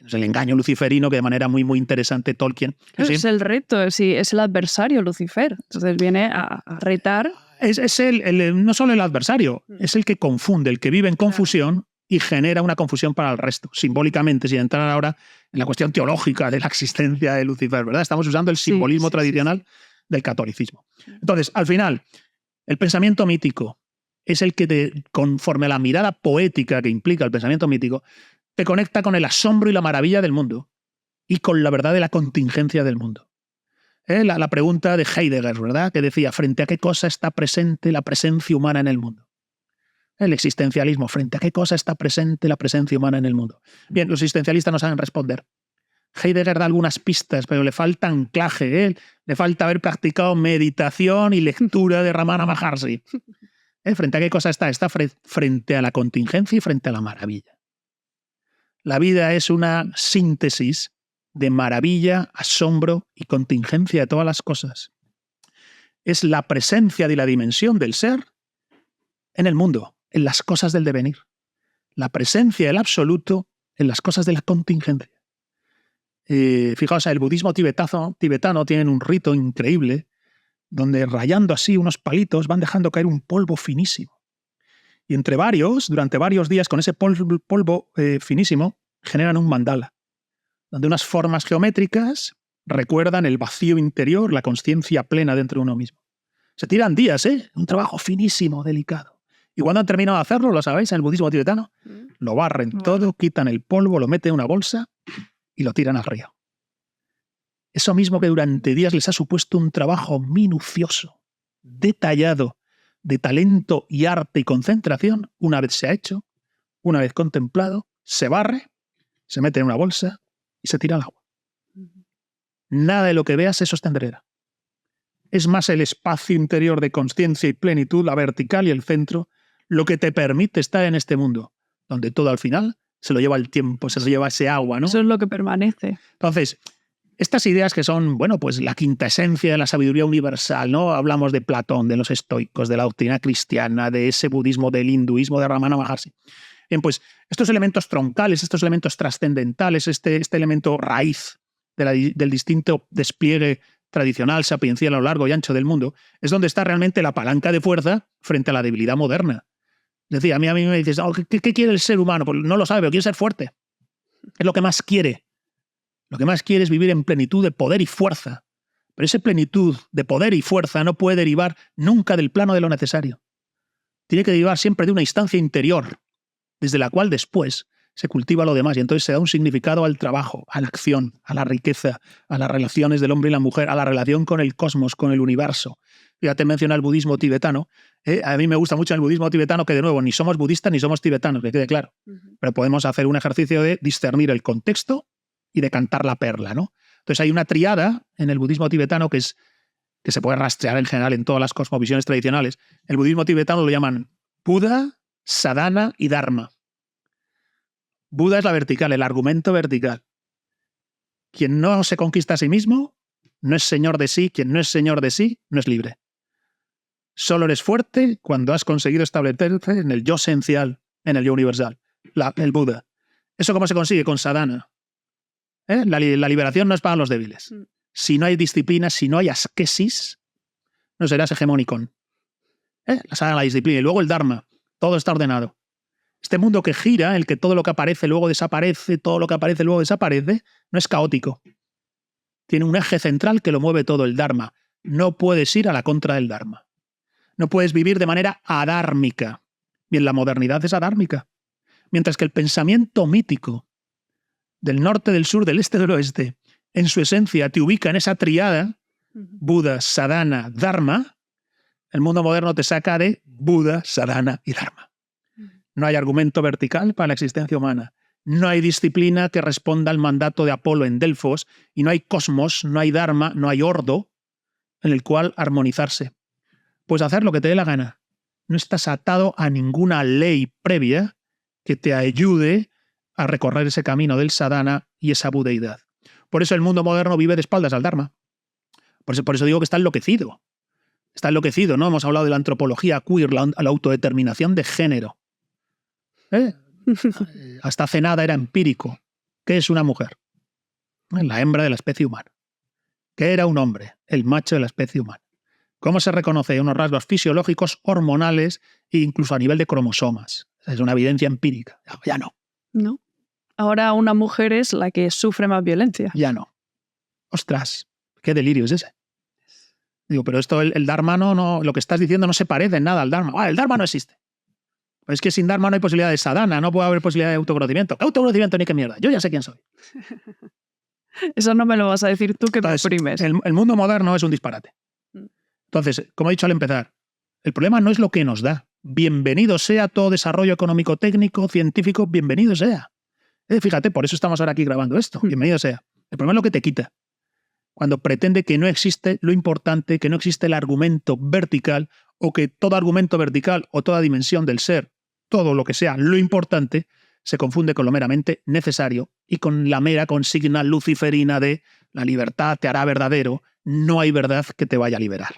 Es el engaño luciferino que de manera muy, muy interesante Tolkien. Es el reto, es el adversario Lucifer. Entonces viene a retar Es no solo el adversario, es el que confunde, el que vive en confusión y genera una confusión para el resto. Simbólicamente, sin entrar ahora en la cuestión teológica de la existencia de Lucifer, ¿verdad? Estamos usando el simbolismo tradicional del catolicismo. Entonces, al final, el pensamiento mítico es el que, conforme a la mirada poética que implica el pensamiento mítico, te conecta con el asombro y la maravilla del mundo y con la verdad de la contingencia del mundo. La pregunta de Heidegger, ¿verdad? Que decía, ¿frente a qué cosa está presente la presencia humana en el mundo? El existencialismo, ¿frente a qué cosa está presente la presencia humana en el mundo? Bien, los existencialistas no saben responder. Heidegger da algunas pistas, pero le falta anclaje, le falta haber practicado meditación y lectura de Ramana Maharshi. ¿Frente a qué cosa está? Está frente a la contingencia y frente a la maravilla. La vida es una síntesis de maravilla, asombro y contingencia de todas las cosas. Es la presencia de la dimensión del ser en el mundo, en las cosas del devenir. La presencia del absoluto en las cosas de la contingencia. Fijaos, el budismo tibetano tiene un rito increíble donde rayando así unos palitos van dejando caer un polvo finísimo. Y durante varios días, con ese polvo finísimo, generan un mandala, donde unas formas geométricas recuerdan el vacío interior, la consciencia plena dentro de uno mismo. Se tiran días, un trabajo finísimo, delicado. Y cuando han terminado de hacerlo, lo sabéis, en el budismo tibetano, lo barren todo, quitan el polvo, lo meten en una bolsa y lo tiran al río. Eso mismo que durante días les ha supuesto un trabajo minucioso, detallado, de talento y arte y concentración, una vez se ha hecho, una vez contemplado, se barre, se mete en una bolsa y se tira al agua. Nada de lo que veas se sostendrá. Es más el espacio interior de consciencia y plenitud, la vertical y el centro, lo que te permite estar en este mundo, donde todo al final se lo lleva el tiempo, se lo lleva ese agua, ¿no? Eso es lo que permanece. Entonces, estas ideas que son, pues la quinta esencia de la sabiduría universal, ¿no? Hablamos de Platón, de los estoicos, de la doctrina cristiana, de ese budismo, del hinduismo, de Ramana Maharshi. Bien, pues estos elementos troncales, estos elementos trascendentales, este elemento raíz del distinto despliegue tradicional, sapiencial a lo largo y ancho del mundo, es donde está realmente la palanca de fuerza frente a la debilidad moderna. Es decir, a mí me dices, ¿qué quiere el ser humano? Pues no lo sabe, pero quiere ser fuerte. Es lo que más quiere. Lo que más quiere es vivir en plenitud de poder y fuerza. Pero esa plenitud de poder y fuerza no puede derivar nunca del plano de lo necesario. Tiene que derivar siempre de una instancia interior, desde la cual después se cultiva lo demás y entonces se da un significado al trabajo, a la acción, a la riqueza, a las relaciones del hombre y la mujer, a la relación con el cosmos, con el universo. Fíjate, menciona el budismo tibetano. A mí me gusta mucho el budismo tibetano que, de nuevo, ni somos budistas ni somos tibetanos, que quede claro. Pero podemos hacer un ejercicio de discernir el contexto y de cantar la perla, ¿no? Entonces hay una triada en el budismo tibetano que se puede rastrear en general en todas las cosmovisiones tradicionales. El budismo tibetano lo llaman Buda, Sadhana y Dharma. Buda es la vertical, el argumento vertical. Quien no se conquista a sí mismo no es señor de sí, quien no es señor de sí no es libre. Solo eres fuerte cuando has conseguido establecerte en el yo esencial, en el yo universal, el Buda. ¿Eso cómo se consigue? Con sadhana. La liberación no es para los débiles. Si no hay disciplina, si no hay askesis, no serás hegemónico. La sadhana, la disciplina. Y luego el dharma. Todo está ordenado. Este mundo que gira, el que todo lo que aparece luego desaparece, todo lo que aparece luego desaparece, no es caótico. Tiene un eje central que lo mueve todo, el dharma. No puedes ir a la contra del dharma. No puedes vivir de manera adármica. Bien, la modernidad es adármica. Mientras que el pensamiento mítico del norte, del sur, del este, del oeste, en su esencia te ubica en esa triada, Buda, Sadhana, Dharma, el mundo moderno te saca de Buda, Sadhana y Dharma. No hay argumento vertical para la existencia humana. No hay disciplina que responda al mandato de Apolo en Delfos y no hay cosmos, no hay Dharma, no hay ordo en el cual armonizarse. Puedes hacer lo que te dé la gana. No estás atado a ninguna ley previa que te ayude a recorrer ese camino del sadhana y esa budeidad. Por eso el mundo moderno vive de espaldas al Dharma. Por eso digo que está enloquecido. Está enloquecido, ¿no? Hemos hablado de la antropología queer, la autodeterminación de género. Hasta hace nada era empírico. ¿Qué es una mujer? La hembra de la especie humana. ¿Qué era un hombre? El macho de la especie humana. ¿Cómo se reconoce unos rasgos fisiológicos, hormonales e incluso a nivel de cromosomas? Es una evidencia empírica. Ya no. No. Ahora una mujer es la que sufre más violencia. Ya no. Ostras, qué delirio es ese. Digo, pero esto, el Dharma no, lo que estás diciendo no se parece en nada al Dharma. El Dharma no existe. Pues es que sin Dharma no hay posibilidad de sadhana, no puede haber posibilidad de autoconocimiento. ¿Qué autoconocimiento ni qué mierda? Yo ya sé quién soy. Eso no me lo vas a decir tú, que te exprimes. El mundo moderno es un disparate. Entonces, como he dicho al empezar, el problema no es lo que nos da. Bienvenido sea todo desarrollo económico, técnico, científico, bienvenido sea. Fíjate, por eso estamos ahora aquí grabando esto. Bienvenido sea. El problema es lo que te quita. Cuando pretende que no existe lo importante, que no existe el argumento vertical, o que todo argumento vertical o toda dimensión del ser, todo lo que sea lo importante, se confunde con lo meramente necesario y con la mera consigna luciferina de la libertad te hará verdadero, no hay verdad que te vaya a liberar.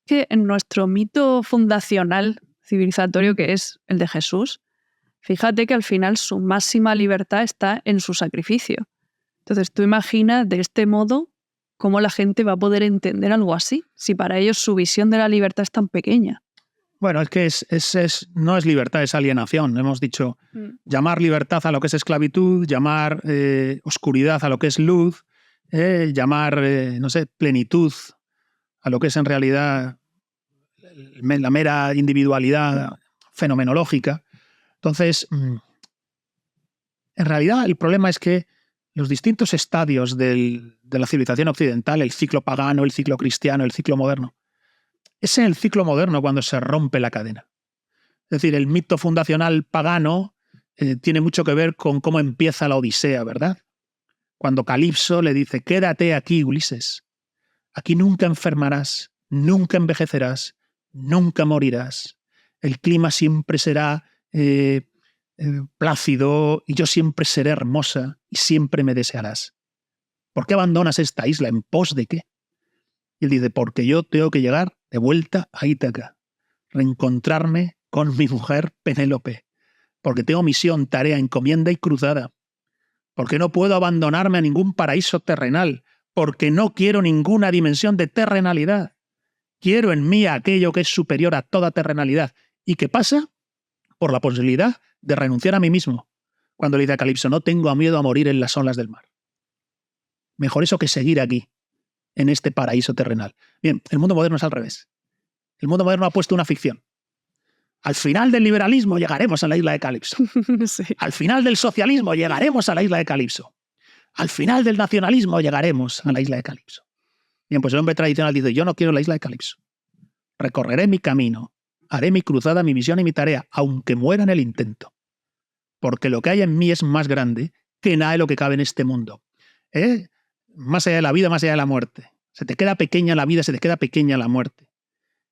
Que en nuestro mito fundacional civilizatorio, que es el de Jesús, fíjate que al final su máxima libertad está en su sacrificio. Entonces tú imaginas de este modo cómo la gente va a poder entender algo así, si para ellos su visión de la libertad es tan pequeña. Bueno, es que no es libertad, es alienación. Hemos dicho llamar libertad a lo que es esclavitud, llamar oscuridad a lo que es luz, llamar, plenitud a lo que es en realidad la mera individualidad fenomenológica. Entonces, en realidad el problema es que los distintos estadios de la civilización occidental, el ciclo pagano, el ciclo cristiano, el ciclo moderno, es en el ciclo moderno cuando se rompe la cadena. Es decir, el mito fundacional pagano tiene mucho que ver con cómo empieza la Odisea, ¿verdad? Cuando Calipso le dice, quédate aquí, Ulises. Aquí nunca enfermarás, nunca envejecerás, nunca morirás. El clima siempre será plácido y yo siempre seré hermosa y siempre me desearás. ¿Por qué abandonas esta isla? ¿En pos de qué? Y él dice, porque yo tengo que llegar de vuelta a Ítaca, reencontrarme con mi mujer Penélope, porque tengo misión, tarea, encomienda y cruzada, porque no puedo abandonarme a ningún paraíso terrenal, porque no quiero ninguna dimensión de terrenalidad. Quiero en mí aquello que es superior a toda terrenalidad y que pasa por la posibilidad de renunciar a mí mismo. Cuando le dice a Calipso, no tengo miedo a morir en las olas del mar. Mejor eso que seguir aquí, en este paraíso terrenal. Bien, el mundo moderno es al revés. El mundo moderno ha puesto una ficción. Al final del liberalismo llegaremos a la isla de Calipso. Sí. Al final del socialismo llegaremos a la isla de Calipso. Al final del nacionalismo llegaremos a la isla de Calipso. Bien, pues el hombre tradicional dice, yo no quiero la isla de Calipso. Recorreré mi camino, haré mi cruzada, mi misión y mi tarea, aunque muera en el intento. Porque lo que hay en mí es más grande que nada de lo que cabe en este mundo. Más allá de la vida, más allá de la muerte. Se te queda pequeña la vida, se te queda pequeña la muerte.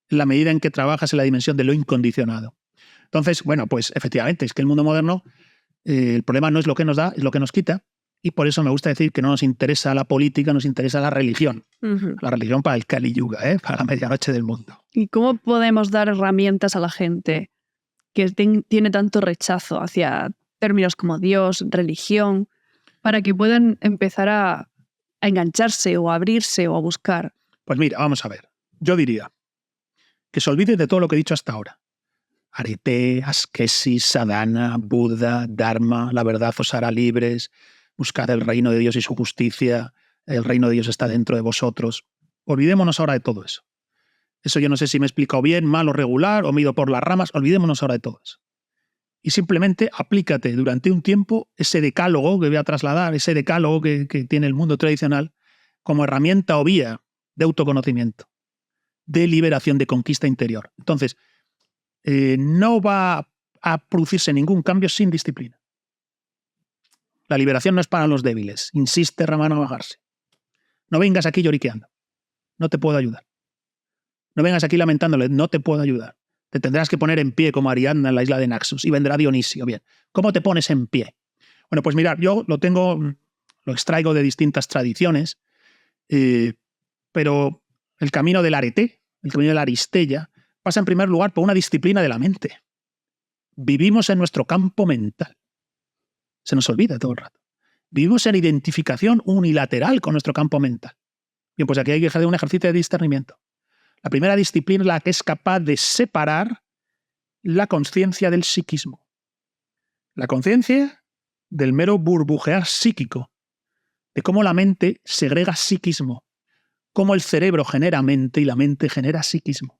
En la medida en que trabajas en la dimensión de lo incondicionado. Entonces, bueno, pues efectivamente, es que el mundo moderno, el problema no es lo que nos da, es lo que nos quita. Y por eso me gusta decir que no nos interesa la política, nos interesa la religión. La religión para el Kali Yuga, para la medianoche del mundo. ¿Y cómo podemos dar herramientas a la gente que tiene tanto rechazo hacia términos como Dios, religión, para que puedan empezar a engancharse o a abrirse o a buscar? Pues mira, vamos a ver. Yo diría que se olvide de todo lo que he dicho hasta ahora. Arete, askesis, sadhana, Buda, Dharma, la verdad os hará libres, buscad el reino de Dios y su justicia, el reino de Dios está dentro de vosotros. Olvidémonos ahora de todo eso. Eso yo no sé si me he explicado bien, mal o regular, o me he ido por las ramas, olvidémonos ahora de todo eso. Y simplemente aplícate durante un tiempo ese decálogo que voy a trasladar, ese decálogo que tiene el mundo tradicional, como herramienta o vía de autoconocimiento, de liberación, de conquista interior. Entonces, no va a producirse ningún cambio sin disciplina. La liberación no es para los débiles. Insiste Ramana Maharshi. No vengas aquí lloriqueando. No te puedo ayudar. No vengas aquí lamentándole. No te puedo ayudar. Te tendrás que poner en pie como Ariadna en la isla de Naxos y vendrá Dionisio. Bien. ¿Cómo te pones en pie? Bueno, pues mirad, yo lo extraigo de distintas tradiciones, pero el camino del arete, el camino de la aristella, pasa en primer lugar por una disciplina de la mente. Vivimos en nuestro campo mental. Se nos olvida todo el rato. Vivimos en identificación unilateral con nuestro campo mental. Bien, pues aquí hay que hacer un ejercicio de discernimiento. La primera disciplina es la que es capaz de separar la conciencia del psiquismo. La conciencia del mero burbujear psíquico, de cómo la mente segrega psiquismo, cómo el cerebro genera mente y la mente genera psiquismo.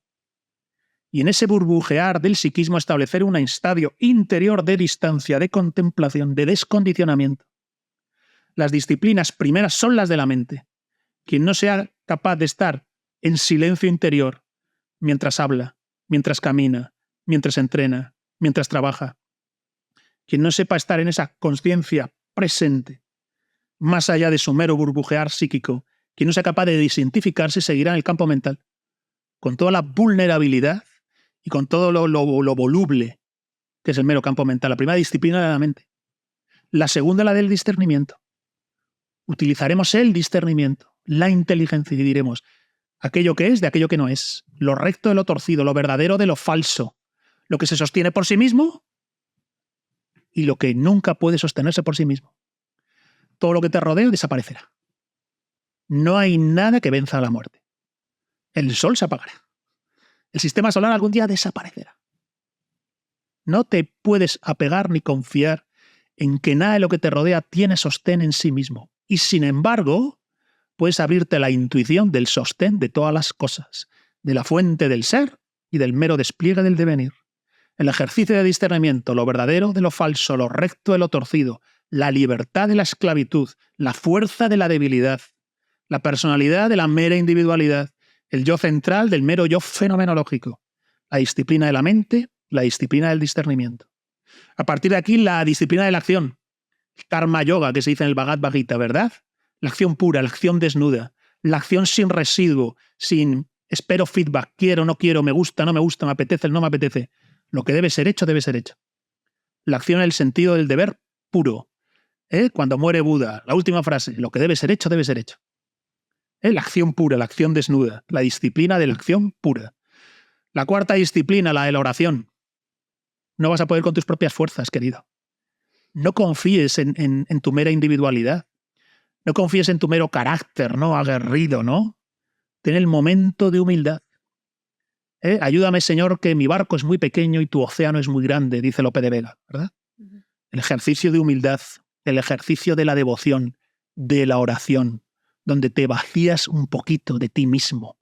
Y en ese burbujear del psiquismo establecer un estadio interior de distancia, de contemplación, de descondicionamiento. Las disciplinas primeras son las de la mente. Quien no sea capaz de estar en silencio interior mientras habla, mientras camina, mientras entrena, mientras trabaja. Quien no sepa estar en esa conciencia presente, más allá de su mero burbujear psíquico, quien no sea capaz de desidentificarse seguirá en el campo mental, con toda la vulnerabilidad y con todo lo voluble que es el mero campo mental. La primera disciplina de la mente. La segunda, la del discernimiento. Utilizaremos el discernimiento, la inteligencia, y diremos aquello que es de aquello que no es, lo recto de lo torcido, lo verdadero de lo falso, lo que se sostiene por sí mismo y lo que nunca puede sostenerse por sí mismo. Todo lo que te rodea desaparecerá. No hay nada que venza a la muerte. El sol se apagará. El sistema solar algún día desaparecerá. No te puedes apegar ni confiar en que nada de lo que te rodea tiene sostén en sí mismo. Y sin embargo, puedes abrirte a la intuición del sostén de todas las cosas, de la fuente del ser y del mero despliegue del devenir. El ejercicio de discernimiento, lo verdadero de lo falso, lo recto de lo torcido, la libertad de la esclavitud, la fuerza de la debilidad, la personalidad de la mera individualidad, el yo central del mero yo fenomenológico, la disciplina de la mente, la disciplina del discernimiento. A partir de aquí, la disciplina de la acción, karma yoga, que se dice en el Bhagavad Gita, ¿verdad? La acción pura, la acción desnuda, la acción sin residuo, sin espero feedback, quiero, no quiero, me gusta, no me gusta, me apetece, no me apetece. Lo que debe ser hecho, debe ser hecho. La acción en el sentido del deber puro. Cuando muere Buda, la última frase, lo que debe ser hecho, debe ser hecho. La acción pura, la acción desnuda, la disciplina de la acción pura. La cuarta disciplina, la de la oración. No vas a poder con tus propias fuerzas, querido. No confíes en tu mera individualidad. No confíes en tu mero carácter, ¿no? Aguerrido, ¿no? Ten el momento de humildad. Ayúdame, Señor, que mi barco es muy pequeño y tu océano es muy grande, dice Lope de Vega, ¿verdad? El ejercicio de humildad, el ejercicio de la devoción, de la oración, donde te vacías un poquito de ti mismo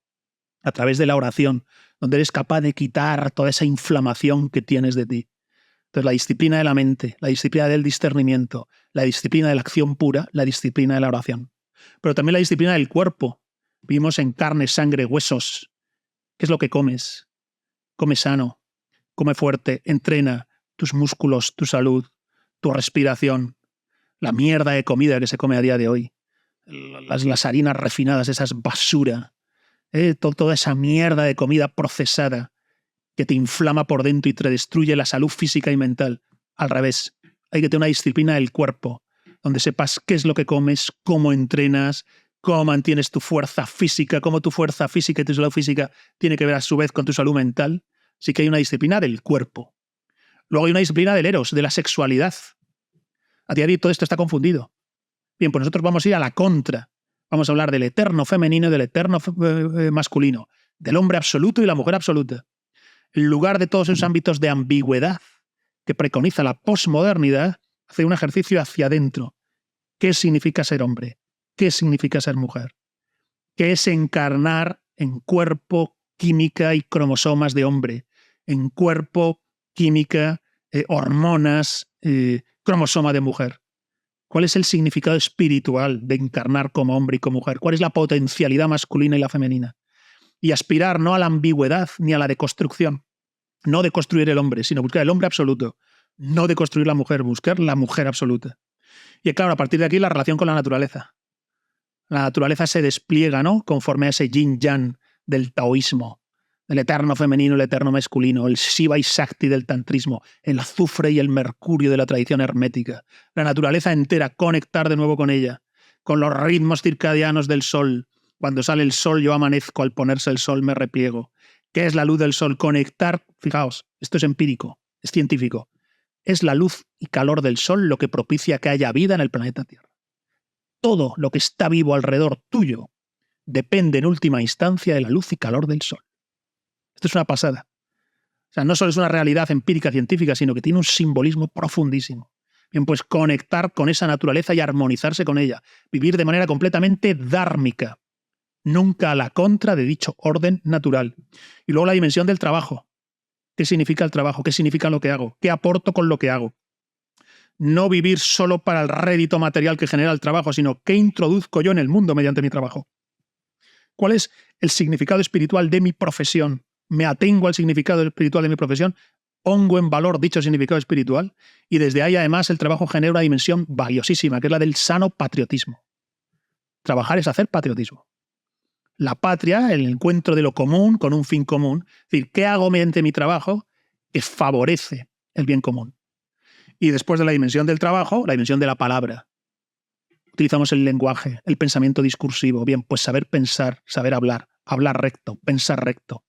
a través de la oración, donde eres capaz de quitar toda esa inflamación que tienes de ti. Entonces, la disciplina de la mente, la disciplina del discernimiento, la disciplina de la acción pura, la disciplina de la oración. Pero también la disciplina del cuerpo. Vivimos en carne, sangre, huesos. ¿Qué es lo que comes? Come sano, come fuerte, entrena tus músculos, tu salud, tu respiración. La mierda de comida que se come a día de hoy. Las harinas refinadas, esas basura. Toda esa mierda de comida procesada que te inflama por dentro y te destruye la salud física y mental. Al revés, hay que tener una disciplina del cuerpo, donde sepas qué es lo que comes, cómo entrenas, cómo mantienes tu fuerza física, cómo tu fuerza física y tu salud física tiene que ver a su vez con tu salud mental. Así que hay una disciplina del cuerpo. Luego hay una disciplina del eros, de la sexualidad. A día de hoy todo esto está confundido. Bien, pues nosotros vamos a ir a la contra. Vamos a hablar del eterno femenino y del eterno masculino, del hombre absoluto y la mujer absoluta. En lugar de todos esos ámbitos de ambigüedad que preconiza la posmodernidad, hace un ejercicio hacia adentro. ¿Qué significa ser hombre? ¿Qué significa ser mujer? ¿Qué es encarnar en cuerpo, química y cromosomas de hombre? En cuerpo, química, hormonas, cromosoma de mujer. ¿Cuál es el significado espiritual de encarnar como hombre y como mujer? ¿Cuál es la potencialidad masculina y la femenina? Y aspirar no a la ambigüedad ni a la deconstrucción. No de construir el hombre, sino buscar el hombre absoluto. No de construir la mujer, buscar la mujer absoluta. Y claro, a partir de aquí la relación con la naturaleza. La naturaleza se despliega, ¿no? Conforme a ese yin-yang del taoísmo, el eterno femenino, el eterno masculino, el Shiva y Shakti del tantrismo, el azufre y el mercurio de la tradición hermética. La naturaleza entera, conectar de nuevo con ella, con los ritmos circadianos del sol. Cuando sale el sol yo amanezco, al ponerse el sol me repliego. ¿Qué es la luz del sol? Conectar, fijaos, esto es empírico, es científico. Es la luz y calor del sol lo que propicia que haya vida en el planeta Tierra. Todo lo que está vivo alrededor tuyo depende en última instancia de la luz y calor del sol. Esto es una pasada. O sea, no solo es una realidad empírica científica, sino que tiene un simbolismo profundísimo. Bien, pues conectar con esa naturaleza y armonizarse con ella. Vivir de manera completamente dármica. Nunca a la contra de dicho orden natural. Y luego la dimensión del trabajo. ¿Qué significa el trabajo? ¿Qué significa lo que hago? ¿Qué aporto con lo que hago? No vivir solo para el rédito material que genera el trabajo, sino qué introduzco yo en el mundo mediante mi trabajo. ¿Cuál es el significado espiritual de mi profesión? ¿Me atengo al significado espiritual de mi profesión? ¿Pongo en valor dicho significado espiritual? Y desde ahí, además, el trabajo genera una dimensión valiosísima, que es la del sano patriotismo. Trabajar es hacer patriotismo. La patria, el encuentro de lo común con un fin común. Es decir, ¿qué hago mediante mi trabajo que favorece el bien común? Y después de la dimensión del trabajo, la dimensión de la palabra. Utilizamos el lenguaje, el pensamiento discursivo. Bien, pues saber pensar, saber hablar, hablar recto, pensar recto.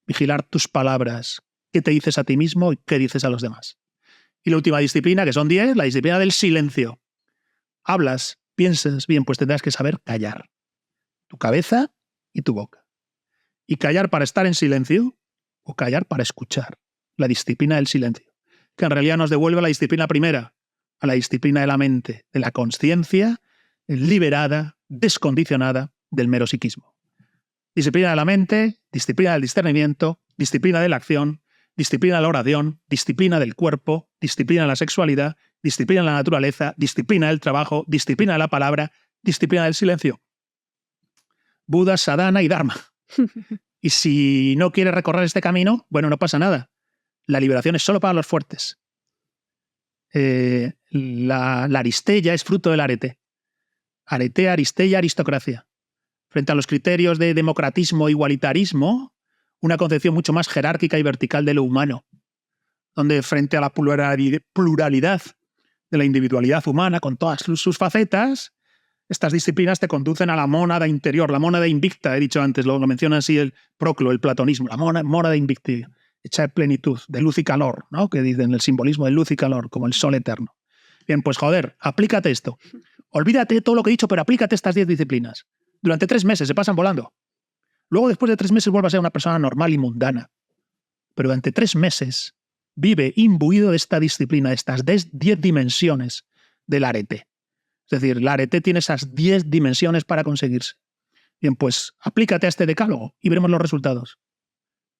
Vigilar tus palabras, qué te dices a ti mismo y qué dices a los demás. Y la última disciplina, que son 10, la disciplina del silencio. Hablas, piensas, bien, pues tendrás que saber callar. Tu cabeza y tu boca. Y callar para estar en silencio o callar para escuchar. La disciplina del silencio. Que en realidad nos devuelve a la disciplina primera, a la disciplina de la mente, de la consciencia liberada, descondicionada del mero psiquismo. Disciplina de la mente, disciplina del discernimiento, disciplina de la acción, disciplina de la oración, disciplina del cuerpo, disciplina de la sexualidad, disciplina de la naturaleza, disciplina del trabajo, disciplina de la palabra, disciplina del silencio. Buda, Sadhana y Dharma. Y si no quieres recorrer este camino, bueno, no pasa nada. La liberación es solo para los fuertes. La aristella es fruto del arete. Arete, aristella, aristocracia. Frente a los criterios de democratismo e igualitarismo, una concepción mucho más jerárquica y vertical de lo humano, donde frente a la pluralidad de la individualidad humana con todas sus facetas, estas disciplinas te conducen a la mónada interior, la mónada invicta, he dicho antes, lo menciona así el Proclo, el platonismo, la mónada invicta, hecha de plenitud, de luz y calor, ¿no? Que dicen el simbolismo de luz y calor, como el sol eterno. Bien, pues joder, aplícate esto. Olvídate de todo lo que he dicho, pero aplícate estas 10 disciplinas. Durante 3 meses se pasan volando. Luego, después de 3 meses, vuelve a ser una persona normal y mundana. Pero durante 3 meses vive imbuido de esta disciplina, de estas 10 dimensiones del arete. Es decir, el arete tiene esas 10 dimensiones para conseguirse. Bien, pues aplícate a este decálogo y veremos los resultados.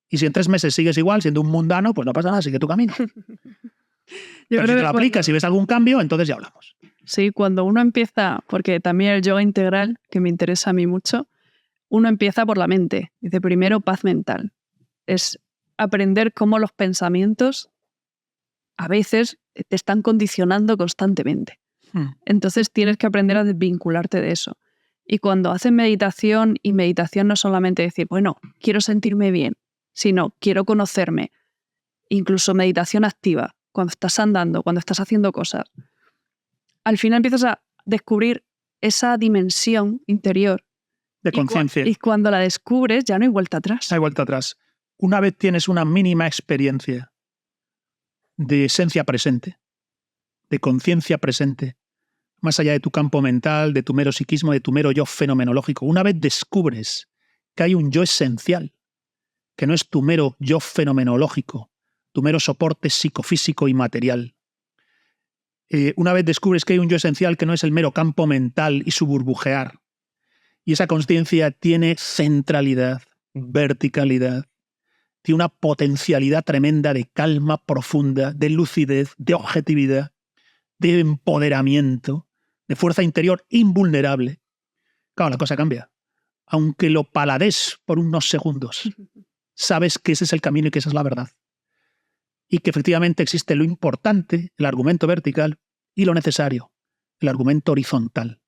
Y si en 3 meses sigues igual, siendo un mundano, pues no pasa nada, sigue tu camino. Pero si te lo aplicas y ves algún cambio, entonces ya hablamos. Sí, cuando uno empieza, porque también el yoga integral, que me interesa a mí mucho, uno empieza por la mente. Dice primero paz mental. Es aprender cómo los pensamientos a veces te están condicionando constantemente. Entonces tienes que aprender a desvincularte de eso. Y cuando haces meditación, y meditación no solamente decir, bueno, quiero sentirme bien, sino quiero conocerme. Incluso meditación activa, cuando estás andando, cuando estás haciendo cosas. Al final empiezas a descubrir esa dimensión interior. De conciencia. Y cuando la descubres, ya no hay vuelta atrás. No hay vuelta atrás. Una vez tienes una mínima experiencia de esencia presente, de conciencia presente, más allá de tu campo mental, de tu mero psiquismo, de tu mero yo fenomenológico, una vez descubres que hay un yo esencial, que no es tu mero yo fenomenológico, tu mero soporte psicofísico y material. Una vez descubres que hay un yo esencial que no es el mero campo mental y su burbujear, y esa consciencia tiene centralidad, verticalidad, tiene una potencialidad tremenda de calma profunda, de lucidez, de objetividad, de empoderamiento, de fuerza interior invulnerable. Claro, la cosa cambia. Aunque lo palades por unos segundos, sabes que ese es el camino y que esa es la verdad. Y que efectivamente existe lo importante, el argumento vertical, y lo necesario, el argumento horizontal.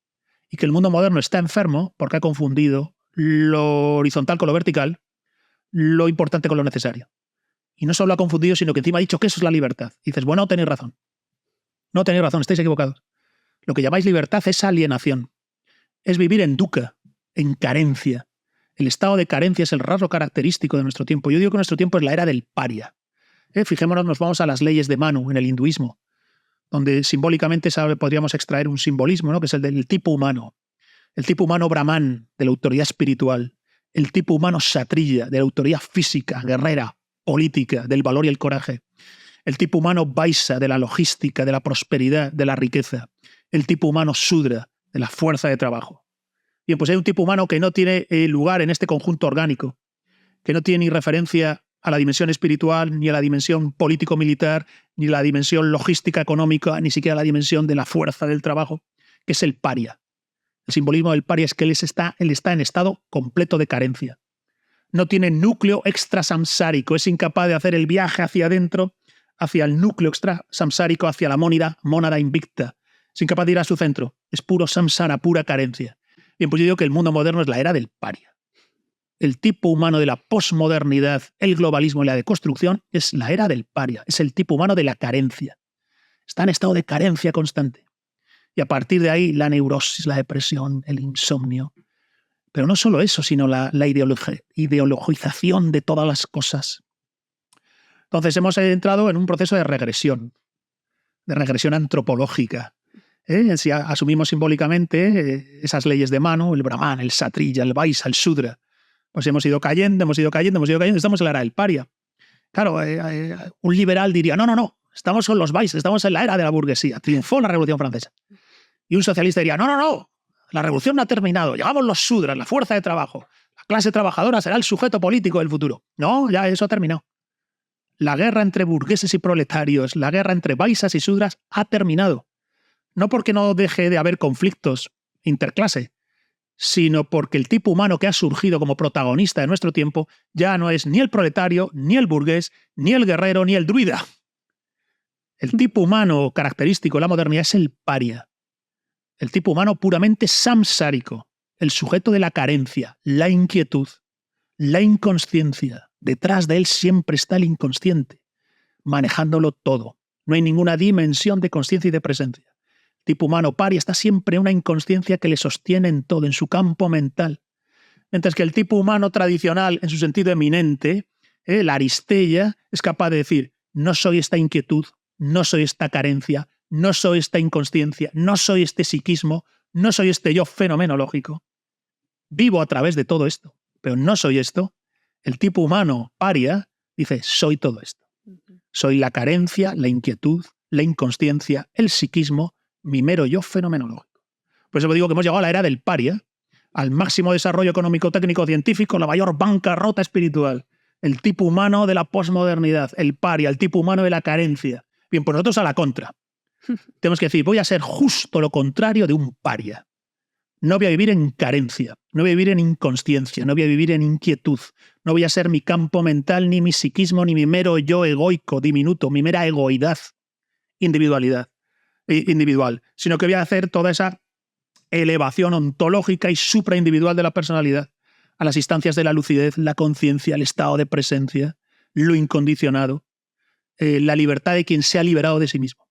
Y que el mundo moderno está enfermo porque ha confundido lo horizontal con lo vertical, lo importante con lo necesario. Y no solo lo ha confundido, sino que encima ha dicho que eso es la libertad. Y dices, bueno, no tenéis razón. No tenéis razón, estáis equivocados. Lo que llamáis libertad es alienación. Es vivir en dukkha, en carencia. El estado de carencia es el rasgo característico de nuestro tiempo. Yo digo que nuestro tiempo es la era del paria. Fijémonos, nos vamos a las leyes de Manu en el hinduismo, donde simbólicamente podríamos extraer un simbolismo, ¿no? Que es el del tipo humano. el tipo humano brahman de la autoridad espiritual, el tipo humano kshatriya de la autoridad física, guerrera, política, del valor y el coraje, el tipo humano vaisya de la logística, de la prosperidad, de la riqueza, el tipo humano shudra de la fuerza de trabajo. Bien, pues hay un tipo humano que no tiene lugar en este conjunto orgánico, que no tiene ni referencia a la dimensión espiritual, ni a la dimensión político-militar, ni a la dimensión logística económica, ni siquiera a la dimensión de la fuerza del trabajo, que es el paria. El simbolismo del paria es que él está en estado completo de carencia. No tiene núcleo extrasamsárico, es incapaz de hacer el viaje hacia adentro, hacia el núcleo extrasamsárico, hacia la mónada invicta. Es incapaz de ir a su centro. Es puro samsara, pura carencia. Bien, pues yo digo que el mundo moderno es la era del paria. El tipo humano de la posmodernidad, el globalismo y la deconstrucción es la era del paria. Es el tipo humano de la carencia. Está en estado de carencia constante. Y a partir de ahí, la neurosis, la depresión, el insomnio. Pero no solo eso, sino la ideologización de todas las cosas. Entonces hemos entrado en un proceso de regresión antropológica. Si asumimos simbólicamente esas leyes de Manu, el Brahman, el Kshatriya, el Vaisya, el Shudra, pues hemos ido cayendo, estamos en la era del paria. Claro, un liberal diría, no, estamos con los Vaisya, estamos en la era de la burguesía, triunfó la Revolución Francesa. Y un socialista diría, no, la revolución no ha terminado, llegamos los Shudras, la fuerza de trabajo, la clase trabajadora será el sujeto político del futuro. No, ya eso ha terminado. La guerra entre burgueses y proletarios, la guerra entre Vaisyas y Shudras ha terminado. No porque no deje de haber conflictos interclase, sino porque el tipo humano que ha surgido como protagonista de nuestro tiempo ya no es ni el proletario, ni el burgués, ni el guerrero, ni el druida. El tipo humano característico de la modernidad es el paria. El tipo humano puramente samsárico, el sujeto de la carencia, la inquietud, la inconsciencia. Detrás de él siempre está el inconsciente, manejándolo todo. No hay ninguna dimensión de consciencia y de presencia. El tipo humano paria está siempre en una inconsciencia que le sostiene en todo, en su campo mental. Mientras que el tipo humano tradicional, en su sentido eminente, la aristeia, es capaz de decir, no soy esta inquietud, no soy esta carencia, no soy esta inconsciencia, no soy este psiquismo, no soy este yo fenomenológico. Vivo a través de todo esto, pero no soy esto. El tipo humano paria dice, soy todo esto. Soy la carencia, la inquietud, la inconsciencia, el psiquismo, mi mero yo fenomenológico. Por eso digo que hemos llegado a la era del paria, al máximo desarrollo económico, técnico, científico, la mayor bancarrota espiritual. El tipo humano de la posmodernidad, el paria, el tipo humano de la carencia. Bien, pues nosotros a la contra. Tenemos que decir, voy a ser justo lo contrario de un paria. No voy a vivir en carencia, no voy a vivir en inconsciencia, no voy a vivir en inquietud, no voy a ser mi campo mental, ni mi psiquismo, ni mi mero yo egoico, diminuto, mi mera egoidad, individual, sino que voy a hacer toda esa elevación ontológica y supraindividual de la personalidad a las instancias de la lucidez, la conciencia, el estado de presencia, lo incondicionado, la libertad de quien se ha liberado de sí mismo.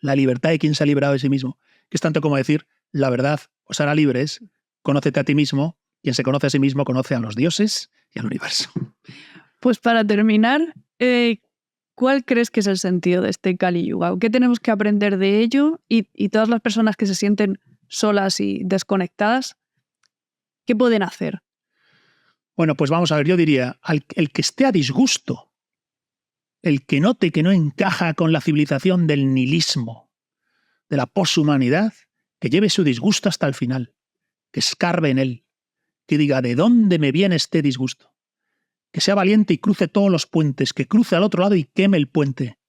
La libertad de quien se ha liberado de sí mismo, que es tanto como decir, la verdad os hará libres, conócete a ti mismo, quien se conoce a sí mismo conoce a los dioses y al universo. Pues para terminar, ¿cuál crees que es el sentido de este Kali Yuga? ¿Qué tenemos que aprender de ello? Y todas las personas que se sienten solas y desconectadas, ¿qué pueden hacer? Bueno, pues vamos a ver, yo diría, el que esté a disgusto, el que note que no encaja con la civilización del nihilismo, de la poshumanidad, que lleve su disgusto hasta el final, que escarbe en él, que diga, ¿de dónde me viene este disgusto? Que sea valiente y cruce todos los puentes, que cruce al otro lado y queme el puente,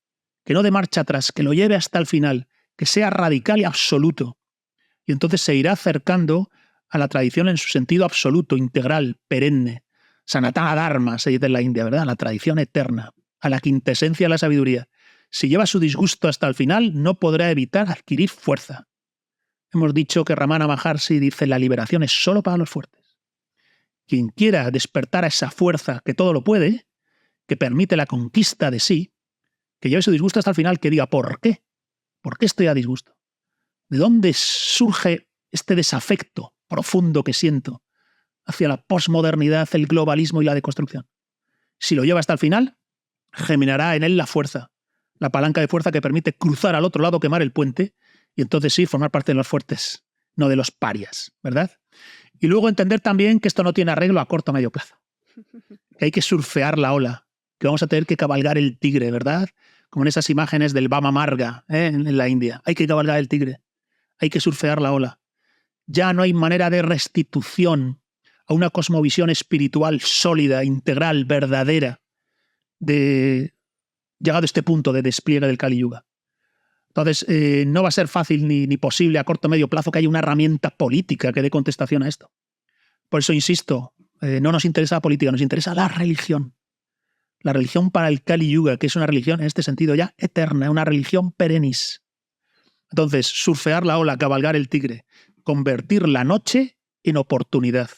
que no dé marcha atrás, que lo lleve hasta el final, que sea radical y absoluto. Y entonces se irá acercando a la tradición en su sentido absoluto, integral, perenne. Sanatana Dharma, se dice en la India, ¿verdad? La tradición eterna, a la quintesencia de la sabiduría. Si lleva su disgusto hasta el final, no podrá evitar adquirir fuerza. Hemos dicho que Ramana Maharshi dice, la liberación es solo para los fuertes. Quien quiera despertar a esa fuerza que todo lo puede, que permite la conquista de sí, que lleve su disgusto hasta el final, que diga, ¿por qué? ¿Por qué estoy a disgusto? ¿De dónde surge este desafecto profundo que siento hacia la posmodernidad, el globalismo y la deconstrucción? Si lo lleva hasta el final, germinará en él la fuerza, la palanca de fuerza que permite cruzar al otro lado, quemar el puente, y entonces sí, formar parte de los fuertes, no de los parias, ¿verdad? Y luego entender también que esto no tiene arreglo a corto o medio plazo, que hay que surfear la ola, que vamos a tener que cabalgar el tigre, ¿verdad? Como en esas imágenes del Bama Marga en la India. Hay que cabalgar el tigre, hay que surfear la ola. Ya no hay manera de restitución a una cosmovisión espiritual sólida, integral, verdadera, llegado a este punto de despliegue del Kali Yuga. Entonces, no va a ser fácil ni posible a corto o medio plazo que haya una herramienta política que dé contestación a esto. Por eso insisto, no nos interesa la política, nos interesa la religión. La religión para el Kali Yuga, que es una religión en este sentido ya eterna, una religión perennis. Entonces, surfear la ola, cabalgar el tigre, convertir la noche en oportunidad,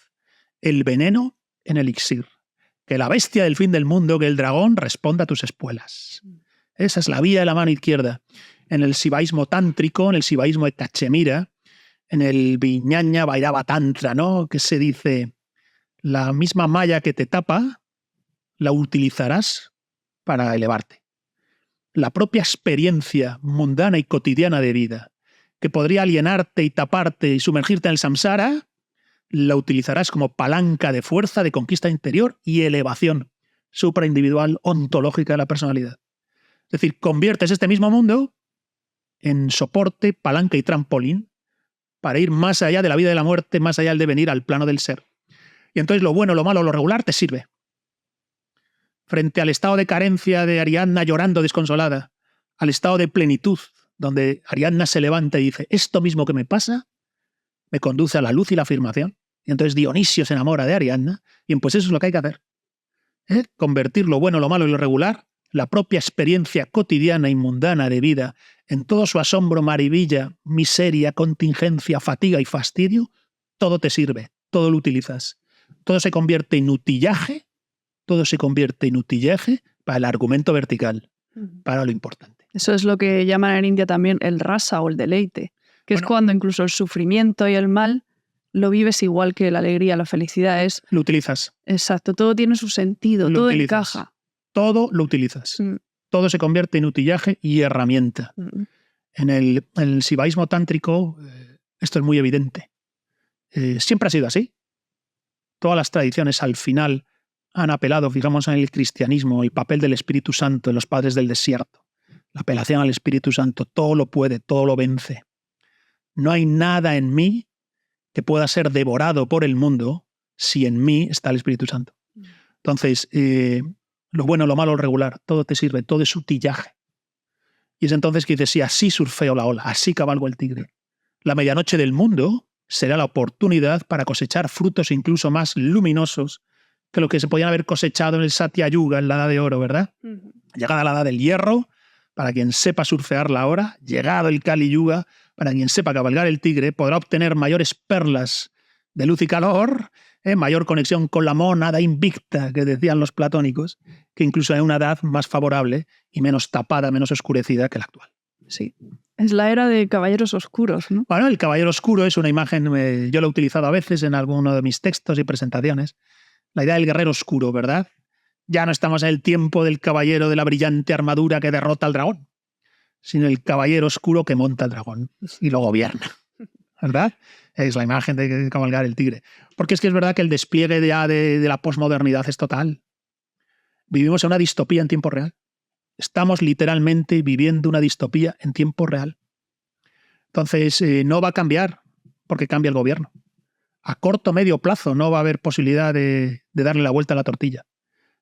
el veneno en elixir, que la bestia del fin del mundo, que el dragón, responda a tus espuelas. Esa es la vía de la mano izquierda. En el sivaísmo tántrico, en el sivaísmo de Cachemira, en el Vijnana Bhairava Tantra, ¿no? Que se dice, la misma malla que te tapa, la utilizarás para elevarte. La propia experiencia mundana y cotidiana de vida, que podría alienarte y taparte y sumergirte en el samsara, la utilizarás como palanca de fuerza, de conquista interior y elevación supraindividual ontológica de la personalidad. Es decir, conviertes este mismo mundo en soporte, palanca y trampolín para ir más allá de la vida y de la muerte, más allá del devenir, al plano del ser. Y entonces lo bueno, lo malo, lo regular te sirve. Frente al estado de carencia de Ariadna llorando desconsolada, al estado de plenitud, donde Ariadna se levanta y dice, esto mismo que me pasa, me conduce a la luz y la afirmación. Y entonces Dionisio se enamora de Ariadna, y pues eso es lo que hay que hacer. Convertir lo bueno, lo malo y lo regular, la propia experiencia cotidiana y mundana de vida, en todo su asombro, maravilla, miseria, contingencia, fatiga y fastidio, todo te sirve, todo lo utilizas. Todo se convierte en utillaje, para el argumento vertical, para lo importante. Eso es lo que llaman en India también el rasa o el deleite, que es cuando incluso el sufrimiento y el mal lo vives igual que la alegría, la felicidad. Lo utilizas. Exacto, todo tiene su sentido, todo encaja. Todo lo utilizas. Todo se convierte en utillaje y herramienta. En el sivaísmo tántrico esto es muy evidente. Siempre ha sido así. Todas las tradiciones al final han apelado, fijamos en el cristianismo, el papel del Espíritu Santo en los padres del desierto. La apelación al Espíritu Santo, todo lo puede, todo lo vence. No hay nada en mí que pueda ser devorado por el mundo si en mí está el Espíritu Santo. Entonces, lo bueno, lo malo, lo regular, todo te sirve, todo es utillaje. Y es entonces que dices, sí, así surfeo la ola, así cabalgo el tigre. La medianoche del mundo será la oportunidad para cosechar frutos incluso más luminosos que lo que se podían haber cosechado en el Satya Yuga, en la edad de oro, ¿verdad? Llegada la edad del hierro, para quien sepa surfear la hora, llegado el Kali Yuga, para quien sepa cabalgar el tigre, podrá obtener mayores perlas de luz y calor, mayor conexión con la mónada invicta, que decían los platónicos, que incluso en una edad más favorable y menos tapada, menos oscurecida que la actual. Sí. Es la era de caballeros oscuros, ¿no? Bueno, el caballero oscuro es una imagen, yo lo he utilizado a veces en alguno de mis textos y presentaciones. La idea del guerrero oscuro, ¿verdad? Ya no estamos en el tiempo del caballero de la brillante armadura que derrota al dragón, sino el caballero oscuro que monta el dragón y lo gobierna, ¿verdad? Es la imagen de cabalgar el tigre. Porque es que es verdad que el despliegue de la posmodernidad es total. Vivimos en una distopía en tiempo real. Estamos literalmente viviendo una distopía en tiempo real. Entonces, no va a cambiar porque cambia el gobierno. A corto o medio plazo no va a haber posibilidad de darle la vuelta a la tortilla.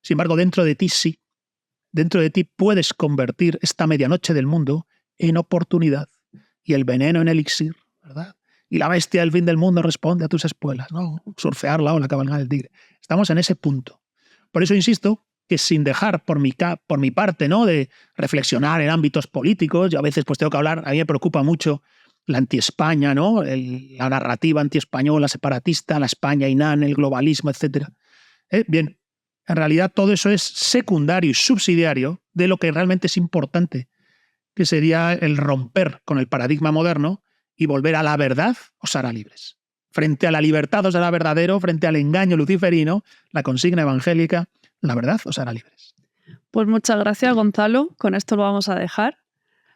Sin embargo, dentro de ti sí. Dentro de ti puedes convertir esta medianoche del mundo en oportunidad y el veneno en elixir, ¿verdad? Y la bestia del fin del mundo responde a tus espuelas, ¿no? Surfear la ola, cabalgar el tigre. Estamos en ese punto. Por eso insisto que sin dejar por mi parte, ¿no?, de reflexionar en ámbitos políticos, yo a veces pues tengo que hablar, a mí me preocupa mucho la anti-España, ¿no?, la narrativa anti-española, separatista, la España inane, el globalismo, etc. Bien, en realidad todo eso es secundario y subsidiario de lo que realmente es importante, que sería el romper con el paradigma moderno y volver a la verdad os hará libres. Frente a la libertad os hará verdadero, frente al engaño luciferino, la consigna evangélica, la verdad os hará libres. Pues muchas gracias, Gonzalo. Con esto lo vamos a dejar.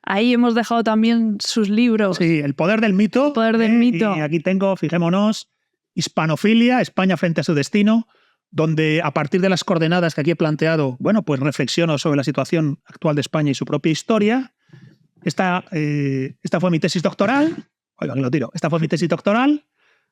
Ahí hemos dejado también sus libros. Sí, El poder del mito. El poder del mito. Y aquí tengo, fijémonos, Hispanofilia, España frente a su destino, donde a partir de las coordenadas que aquí he planteado, bueno, pues reflexiono sobre la situación actual de España y su propia historia. Esta fue mi tesis doctoral. Oiga, que lo tiro. Esta fue mi tesis doctoral.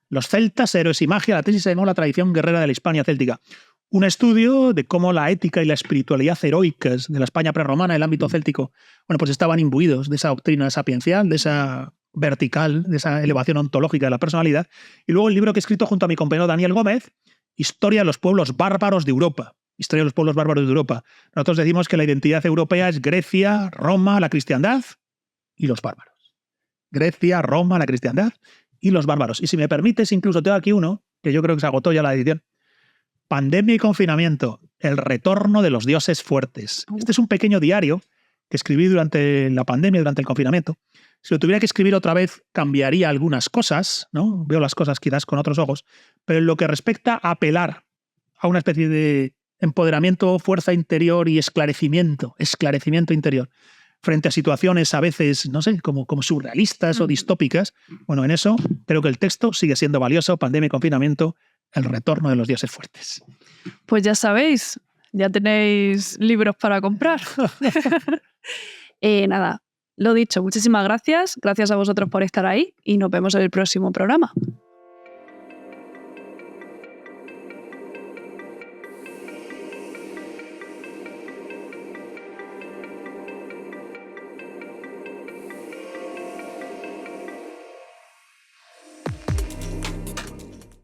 Los celtas, héroes y magia. La tesis se llamó La tradición guerrera de la Hispania céltica. Un estudio de cómo la ética y la espiritualidad heroicas de la España prerromana, el ámbito céltico, bueno, pues estaban imbuidos de esa doctrina sapiencial, de esa vertical, de esa elevación ontológica de la personalidad. Y luego el libro que he escrito junto a mi compañero Daniel Gómez, Historia de los pueblos bárbaros de Europa. Historia de los pueblos bárbaros de Europa. Nosotros decimos que la identidad europea es Grecia, Roma, la cristiandad y los bárbaros. Grecia, Roma, la cristiandad y los bárbaros. Y si me permites, incluso tengo aquí uno, que yo creo que se agotó ya la edición. Pandemia y confinamiento, el retorno de los dioses fuertes. Este es un pequeño diario que escribí durante la pandemia, durante el confinamiento. Si lo tuviera que escribir otra vez, cambiaría algunas cosas, ¿no? Veo las cosas quizás con otros ojos, pero en lo que respecta a apelar a una especie de empoderamiento, fuerza interior y esclarecimiento interior, frente a situaciones a veces, no sé, como surrealistas o distópicas, bueno, en eso creo que el texto sigue siendo valioso. Pandemia y confinamiento, el retorno de los dioses fuertes. Pues ya sabéis, ya tenéis libros para comprar. Nada, lo dicho, muchísimas gracias. Gracias a vosotros por estar ahí y nos vemos en el próximo programa.